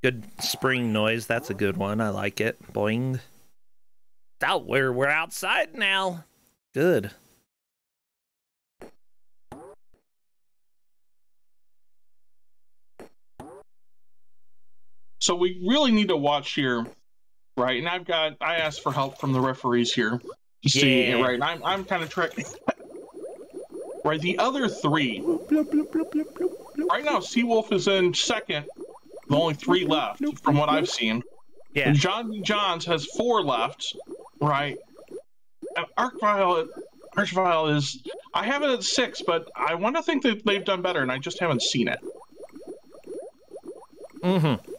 Good spring noise. That's a good one. I like it. Boing. Oh, we're outside now. Good. So we really need to watch here, right? And I asked for help from the referees here to see it, right? And I'm kind of tracking. Right, the other three. Right now, Seawolf is in second. The only 3 left, from what I've seen. Yeah. And John B. Johns has 4 left, right? And Archvile is. I have it at 6, but I want to think that they've done better, and I just haven't seen it. Mm-hmm.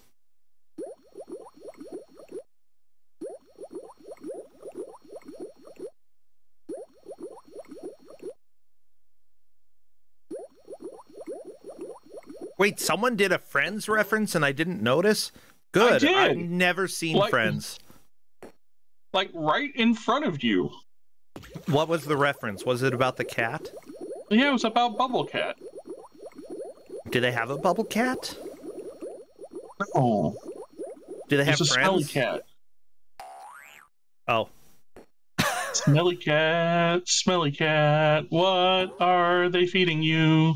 Wait, someone did a Friends reference and I didn't notice? Good. I did. I've never seen Friends. Like right in front of you. What was the reference? Was it about the cat? Yeah, it was about Bubble Cat. Do they have a Bubble Cat? No. Do they have It's a friends? Smelly Cat. Oh. Smelly cat, what are they feeding you?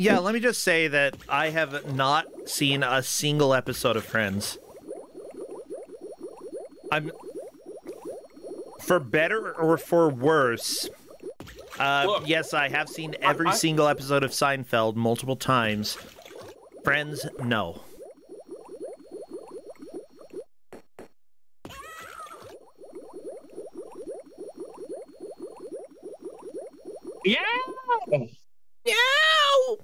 Yeah, let me just say that I have not seen a single episode of Friends. For better or for worse, yes, I have seen every single episode of Seinfeld multiple times. Friends, no. Yeah! No!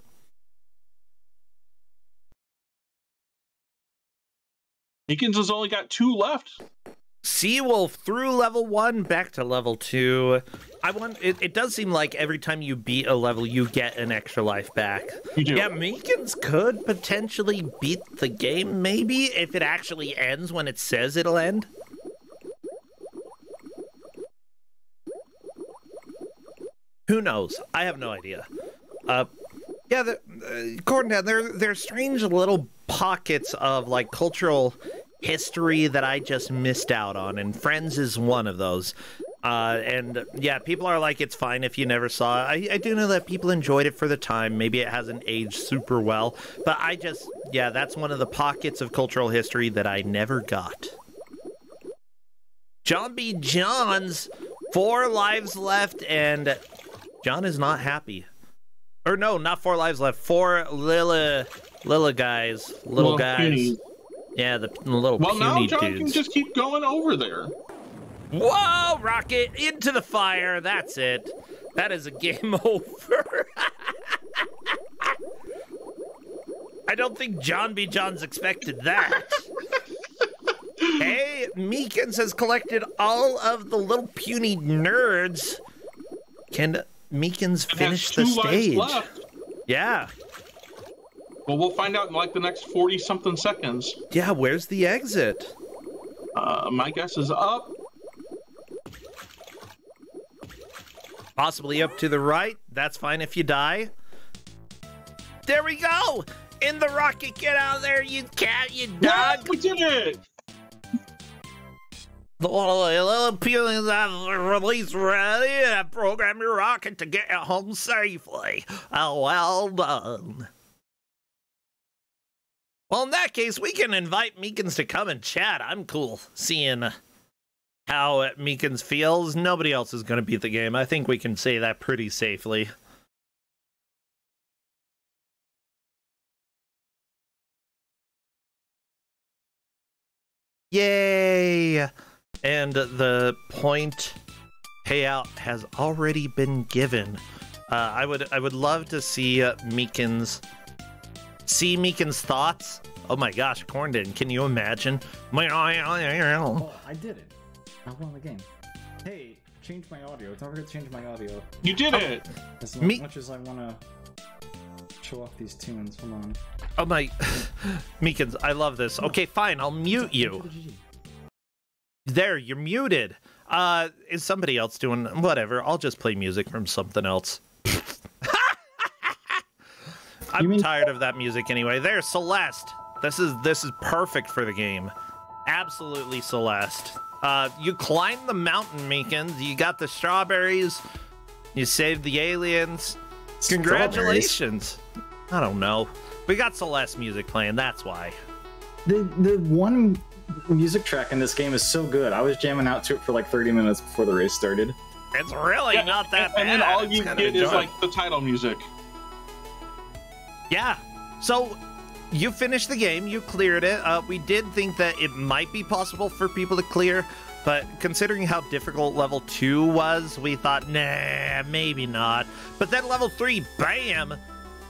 Meekins has only got 2 left. Seawolf through level 1 back to level 2. It does seem like every time you beat a level you get an extra life back. You do. Yeah, Meekins could potentially beat the game, maybe, if it actually ends when it says it'll end. Who knows? I have no idea. Yeah, Corndown, there's strange little pockets of like cultural history that I just missed out on, and Friends is one of those. And yeah, people are like, it's fine if you never saw it. I do know that people enjoyed it for the time. Maybe it hasn't aged super well, but yeah, that's one of the pockets of cultural history that I never got. John B. Johns, 4 lives left, and John is not happy. Or no, not 4 lives left. 4 little guys. Puny. Yeah, the little puny dudes. Well, now John can just keep going over there. Whoa, Rocket, into the fire. That's it. That is a game over. I don't think John B. Johns expected that. Hey, Meekins has collected all of the little puny nerds. Can Meekins finish the stage? Left. Yeah. Well, we'll find out in like the next 40-something seconds. Yeah, where's the exit? My guess is up. Possibly up to the right. That's fine if you die. There we go! In the rocket, get out of there, you cat, you dog! Yeah, we did it! The little peelings have released ready. Program your rocket to get you home safely. Oh, well done. Well, in that case, we can invite Meekins to come and chat. I'm cool seeing how Meekins feels. Nobody else is going to beat the game. I think we can say that pretty safely. Yay! And the point payout has already been given. I would love to see Meekin's thoughts. Oh my gosh, Cornden, can you imagine? Oh, I did it. I won the game. Hey, change my audio. Don't forget to change my audio. You did it! As much as I want to show off these tunes. Hold on. Oh my... Meekins, I love this. Okay, fine, I'll mute you. There, you're muted. Is somebody else doing... Whatever, I'll just play music from something else. I'm tired of that music anyway. There, Celeste. This is perfect for the game. Absolutely Celeste. You climbed the mountain, Meekins. You got the strawberries. You saved the aliens. Congratulations. I don't know. We got Celeste music playing, that's why. The one music track in this game is so good. I was jamming out to it for like 30 minutes before the race started. It's really not that bad. And then all you get is like the title music. Yeah. So you finished the game, you cleared it. We did think that it might be possible for people to clear, but considering how difficult level 2 was, we thought, nah, maybe not. But then level 3, bam,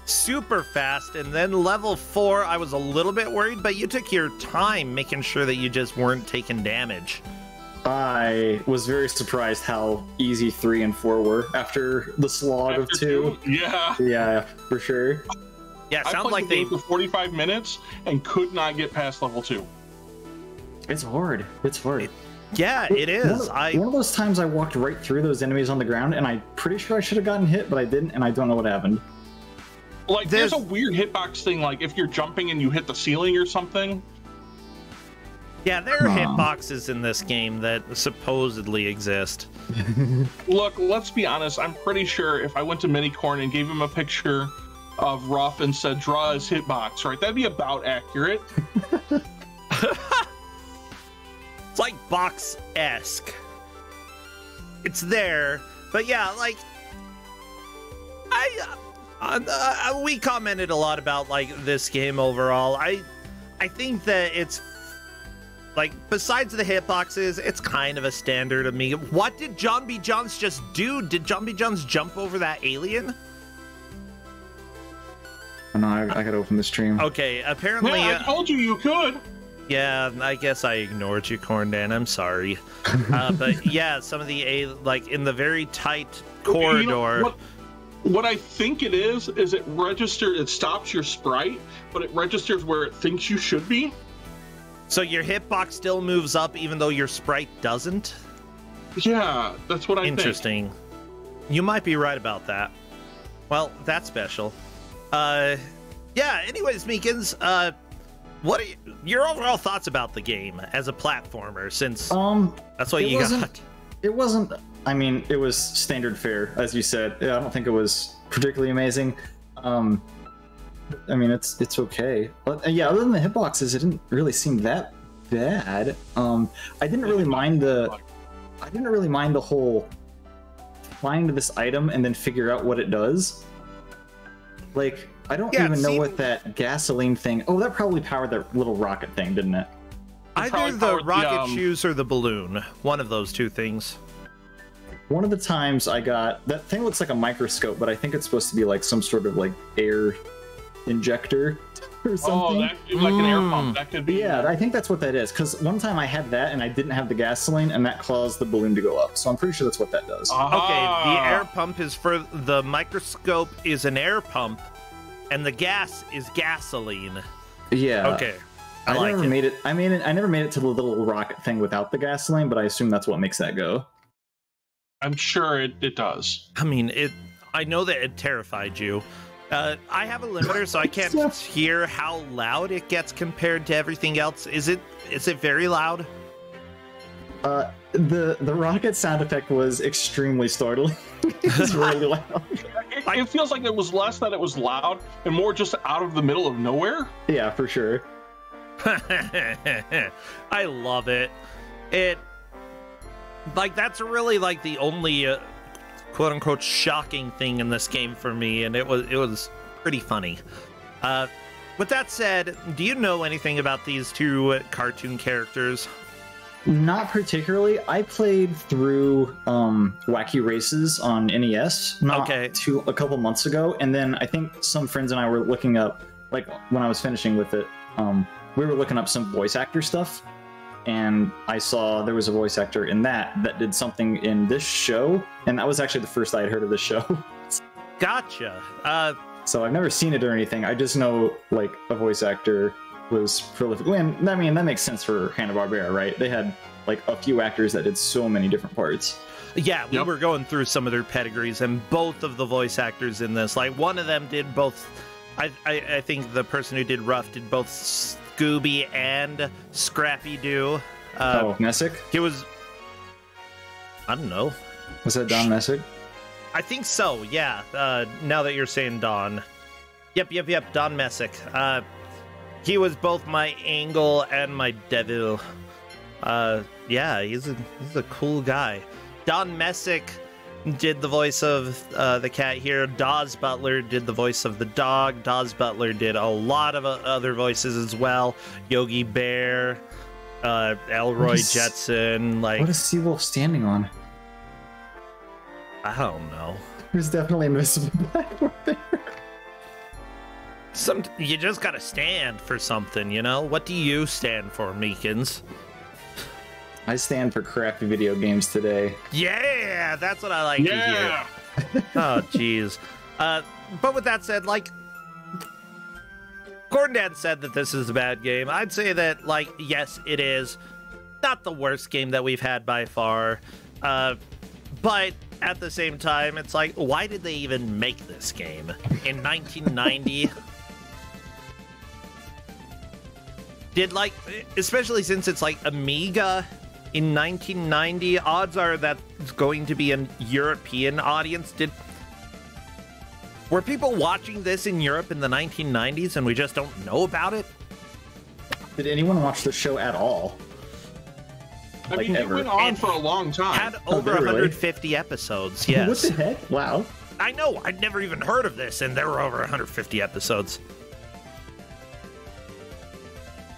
super fast. And then level 4, I was a little bit worried, but you took your time making sure that you just weren't taking damage. I was very surprised how easy 3 and 4 were after the slog of 2. Yeah. Yeah, for sure. Yeah, I sounds played like the game for 45 minutes and could not get past level 2. It's hard. It's hard. Yeah, it is. One of those times I walked right through those enemies on the ground, and I'm pretty sure I should have gotten hit, but I didn't, and I don't know what happened. Like, there's a weird hitbox thing, like if you're jumping and you hit the ceiling or something. Yeah, there are hitboxes in this game that supposedly exist. Look, let's be honest. I'm pretty sure if I went to Minicorn and gave him a picture of Ruff and said, draw his hitbox, right? That'd be about accurate. It's like box-esque. It's there, but yeah, like we commented a lot about like this game overall. I think that it's like, besides the hitboxes, it's kind of a standard of me. What did John B. Johns just do? Did John B. Johns jump over that alien? Oh, no, I gotta open the stream. Okay, apparently... Yeah, I told you could. Yeah, I guess I ignored you, Corndan. I'm sorry. But yeah, some of the, like, in the very tight corridor... You know, what I think it is it stops your sprite, but it registers where it thinks you should be. So your hitbox still moves up even though your sprite doesn't? Yeah, that's what I think. Interesting. You might be right about that. Well, that's special. Yeah, anyways, Meekins, what are your overall thoughts about the game as a platformer, since that's what you got? It wasn't, I mean, it was standard fare, as you said. Yeah, I don't think it was particularly amazing. I mean, it's okay. But yeah, other than the hitboxes, it didn't really seem that bad. I didn't really mind the whole find this item and then figure out what it does. Like, I don't even know what that gasoline thing... Oh, that probably powered that little rocket thing, didn't it? Either the rocket shoes or the balloon. One of those two things. One of the times I got... That thing looks like a microscope, but I think it's supposed to be like some sort of like air injector or something. Oh, like an air pump. That could be. Yeah, I think that's what that is. Because one time I had that and I didn't have the gasoline, and that caused the balloon to go up. So I'm pretty sure that's what that does. Okay, the air pump is for... The microscope is an air pump, and the gas is gasoline. Yeah. Okay. I never made it. I mean, I never made it to the little rocket thing without the gasoline, but I assume that's what makes that go. I'm sure it does. I mean, I know that it terrified you. I have a limiter, so I can't hear how loud it gets compared to everything else. Is it very loud? The rocket sound effect was extremely startling. It was really loud. It feels like it was less that it was loud and more just out of the middle of nowhere. Yeah, for sure. I love it. Like, that's really like the only quote unquote shocking thing in this game for me, and it was pretty funny. With that said, do you know anything about these two cartoon characters? Not particularly. I played through Wacky Races on NES a couple months ago, and then I think some friends and I were looking up, like when I was finishing with it, we were looking up some voice actor stuff, and I saw there was a voice actor in that did something in this show, and that was actually the first I had heard of the show. Gotcha. So I've never seen it or anything. I just know like a voice actor was prolific. And I mean, that makes sense for Hanna-Barbera, right? They had like a few actors that did so many different parts. Yeah, we were going through some of their pedigrees, and both of the voice actors in this, like one of them did both. I think the person who did Ruff did both Scooby and Scrappy-Doo. Messick? He was... I don't know. Was that Don Messick? I think so, yeah. Now that you're saying Don. Yep, Don Messick. He was both my Angle and my Devil. Yeah, he's a cool guy. Don Messick did the voice of the cat here. Dawes Butler did the voice of the dog. Dawes Butler did a lot of other voices as well. Yogi Bear, Elroy Jetson. Like, what is Seawolf standing on? I don't know. There's definitely invisible platform there. You just gotta stand for something, you know? What do you stand for, Meekins? I stand for crappy video games today. Yeah, that's what I like to hear. Oh, jeez. But with that said, like, Gordon Dad said that this is a bad game. I'd say that, like, yes, it is. Not the worst game that we've had by far. But at the same time, it's like, why did they even make this game in 1990? Did, like, especially since it's like Amiga in 1990, odds are that it's going to be a European audience. Were people watching this in Europe in the 1990s and we just don't know about it? Did anyone watch the show at all? I mean, it went on for a long time. Had over 150 episodes, yes. What the heck? Wow. I know, I'd never even heard of this, and there were over 150 episodes.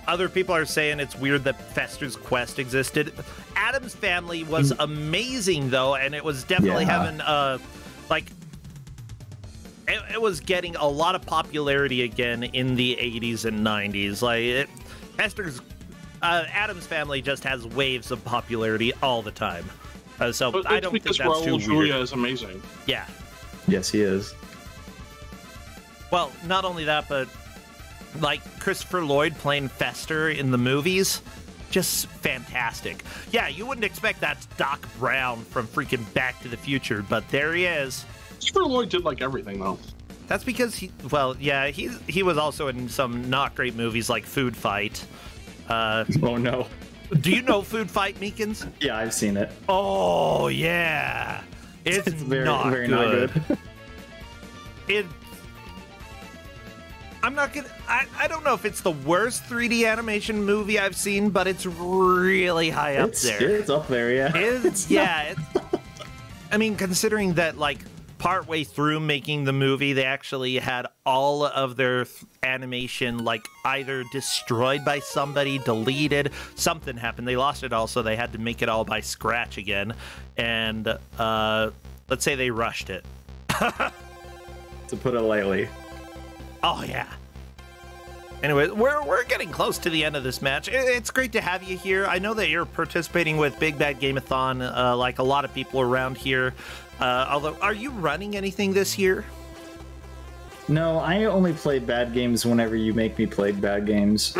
Other people are saying it's weird that Fester's Quest existed. Addams Family was amazing, though, and it was definitely having, like... It was getting a lot of popularity again in the 80s and 90s. Like, Addams Family just has waves of popularity all the time. So but I don't think that's Raul too weird. Julia is amazing. Yeah. Yes, he is. Well, not only that, but like Christopher Lloyd playing Fester in the movies, just fantastic. Yeah, you wouldn't expect that's Doc Brown from freaking Back to the Future, but there he is. Christopher Lloyd did like everything, though. That's because he was also in some not great movies like Food Fight. Oh no. Do you know Food Fight, Meekins? Yeah, I've seen it. Oh yeah, it's very, not very good. not good. I'm not gonna. I don't know if it's the worst 3D animation movie I've seen, but it's really high up there. It's up there, yeah. I mean, considering that, like, partway through making the movie, they actually had all of their animation, like, either destroyed by somebody, deleted, something happened. They lost it all, so they had to make it all by scratch again. And, let's say they rushed it. To put it lightly. Oh, yeah. Anyway, we're getting close to the end of this match. It's great to have you here. I know that you're participating with Big Bad Game-a-thon, like a lot of people around here. Although, are you running anything this year? No, I only play bad games whenever you make me play bad games.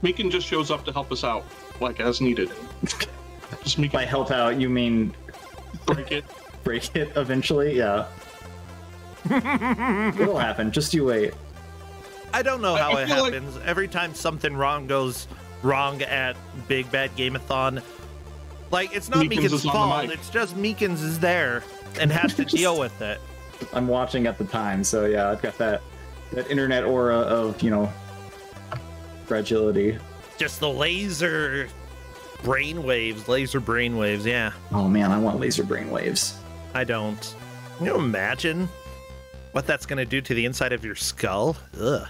Meekin just shows up to help us out, like, as needed. Just Meekin. By help out, you mean... Break it. Break it eventually? Yeah. It'll happen. Just you wait. I don't know how it happens. Like... Every time something wrong goes wrong at Big Bad Game-a-thon, like, it's not Meekins' fault. It's just Meekins is there and has to deal with it. I'm watching at the time, so yeah, I've got that internet aura of, you know, fragility. Just the laser brainwaves, yeah. Oh man, I want laser brainwaves. I don't. Can you imagine what that's going to do to the inside of your skull? Ugh.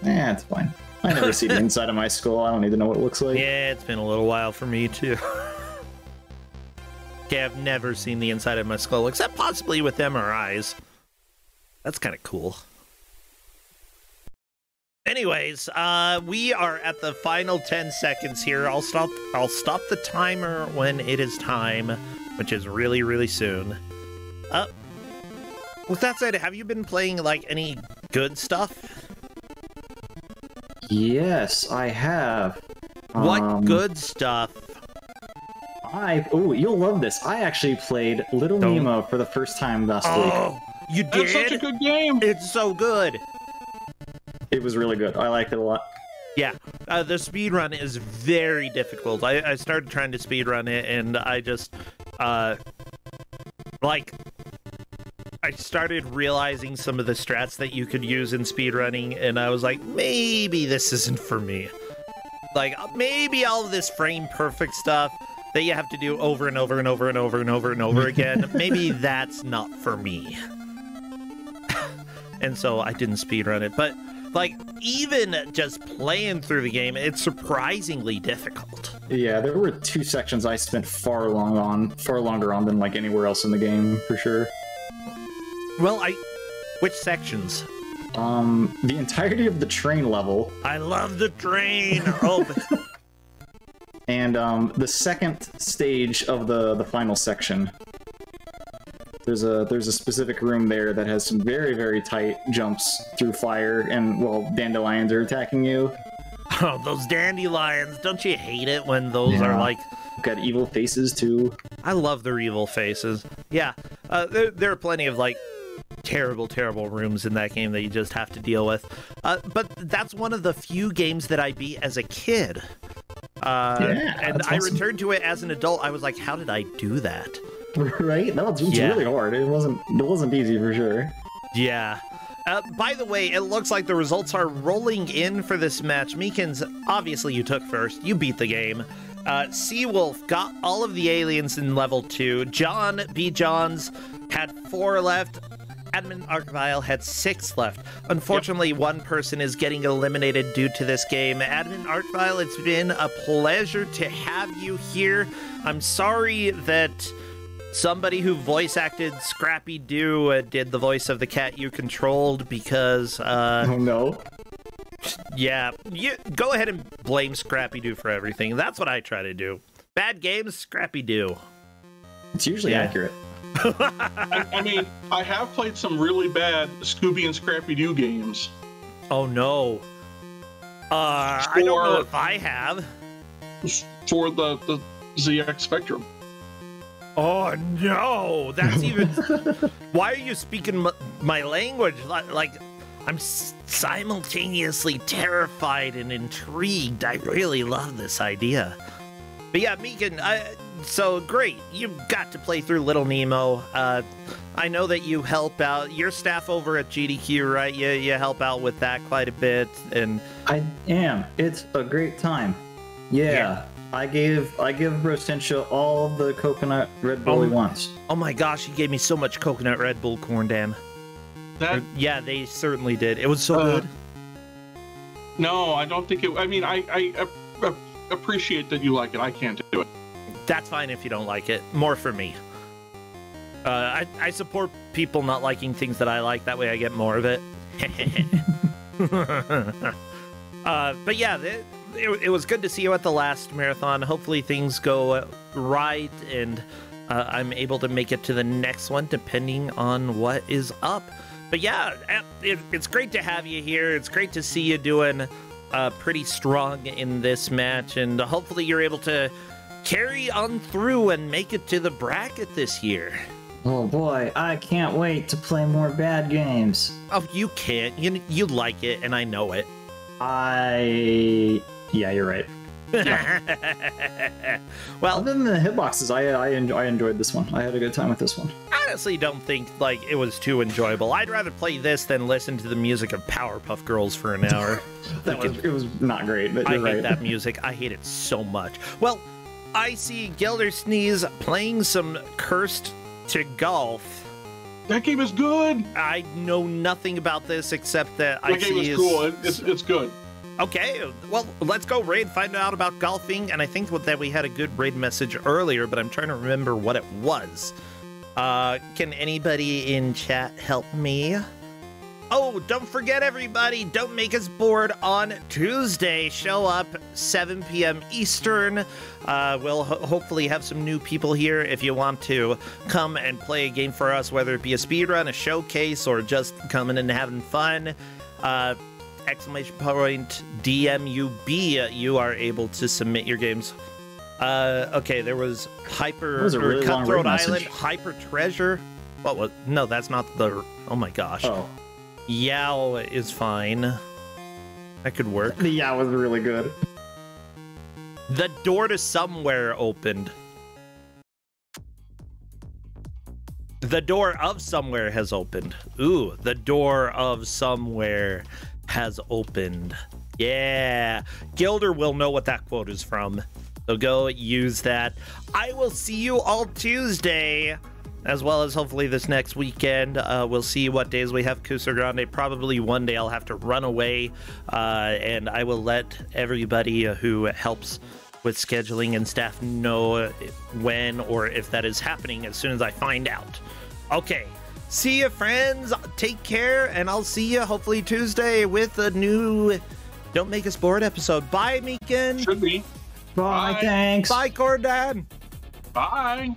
Yeah, it's fine. I never see the inside of my skull. I don't need to know what it looks like. Yeah, it's been a little while for me, too. Okay, I've never seen the inside of my skull, except possibly with MRIs. That's kind of cool. Anyways, we are at the final 10 seconds here. I'll stop the timer when it is time, which is really, really soon. With that said, have you been playing, like, any good stuff? Yes, I have. What good stuff? Oh, you'll love this. I actually played Little Nemo for the first time last week. Oh, you did? That's such a good game. It's so good. It was really good. I liked it a lot. Yeah, the speedrun is very difficult. I started trying to speedrun it, and I just, I started realizing some of the strats that you could use in speedrunning, and I was like, maybe this isn't for me. Like, maybe all of this frame perfect stuff that you have to do over and over and over and over and over and over again, maybe that's not for me. And so I didn't speedrun it, but like, even just playing through the game, it's surprisingly difficult. Yeah, there were 2 sections I spent far longer on than like anywhere else in the game, for sure. Well, which sections? The entirety of the train level. I love the train! Oh, And the second stage of the final section. There's a specific room there that has some very, very tight jumps through fire, and, well, dandelions are attacking you. Oh, those dandelions. Don't you hate it when those are like... Got evil faces, too. I love their evil faces. Yeah, there are plenty of, like, terrible, terrible rooms in that game that you just have to deal with. But that's one of the few games that I beat as a kid. And I returned to it as an adult. I was like, how did I do that? Right? No, it's really hard. It wasn't easy for sure. Yeah. By the way, it looks like the results are rolling in for this match. Meekins, obviously you took first. You beat the game. Seawolf got all of the aliens in level 2. John B. Johns had 4 left. Admin Archvile had 6 left. Unfortunately, one person is getting eliminated due to this game. Admin Archvile, it's been a pleasure to have you here. I'm sorry that somebody who voice acted Scrappy Doo did the voice of the cat you controlled because, oh no. Yeah, go ahead and blame Scrappy Doo for everything. That's what I try to do. Bad games, Scrappy Doo. It's usually accurate. I mean, I have played some really bad Scooby and Scrappy Doo games. Oh no. I don't know if I have. For the ZX Spectrum. Oh no, that's even... Why are you speaking my language? Like, I'm simultaneously terrified and intrigued. I really love this idea. But yeah, Meekin, so great. You got to play through Little Nemo. I know that you help out. Your staff over at GDQ, right? You help out with that quite a bit. And I am. It's a great time. Yeah. I gave Rostentia all the coconut Red Bull he wants. Oh my gosh, he gave me so much coconut Red Bull, corn dam. Yeah, they certainly did. It was so good. No, I don't think it... I mean, I appreciate that you like it. I can't do it. That's fine if you don't like it. More for me. I support people not liking things that I like. That way I get more of it. But yeah, it was good to see you at the last marathon. Hopefully things go right and I'm able to make it to the next one depending on what is up. But yeah, it's great to have you here. It's great to see you doing pretty strong in this match, and hopefully you're able to carry on through and make it to the bracket this year. Oh boy, I can't wait to play more bad games. Oh, you can't. You like it, and I know it. Yeah, you're right. Well, other than the hitboxes, I enjoyed this one. I had a good time with this one. I honestly don't think like it was too enjoyable. I'd rather play this than listen to the music of Powerpuff Girls for an hour. It was not great, but I hate that music. I hate it so much. Well, I see Gildersneeze playing some Cursed to Golf. That game is good. I know nothing about this except that I see game is cool. It's good. Okay, well, let's go raid, find out about golfing, and I think that we had a good raid message earlier, but I'm trying to remember what it was. Can anybody in chat help me? Oh, don't forget, everybody, Don't Make Us Bored on Tuesday. Show up 7 p.m. Eastern. We'll hopefully have some new people here if you want to come and play a game for us, whether it be a speedrun, a showcase, or just coming and having fun. Exclamation point DMUB, you are able to submit your games. Okay, there was really Cutthroat long Island, message. Hyper Treasure. What was? No, that's not the. Oh my gosh. Oh, Yow is fine. That could work. the yeah was really good. The door to somewhere opened. The door of somewhere has opened. Ooh, the door of somewhere has opened. Yeah. Gilder will know what that quote is from. So go use that. I will see you all Tuesday, as well as hopefully this next weekend. We'll see what days we have Kusog7ande. Probably one day I'll have to run away, and I will let everybody who helps with scheduling and staff know when or if that is happening as soon as I find out. Okay, see you, friends. Take care, and I'll see you hopefully Tuesday with a new Don't Make Us Bored episode. Bye, Meekin. Should be. Bye, Bye. thanks. Bye, Cordan. Bye.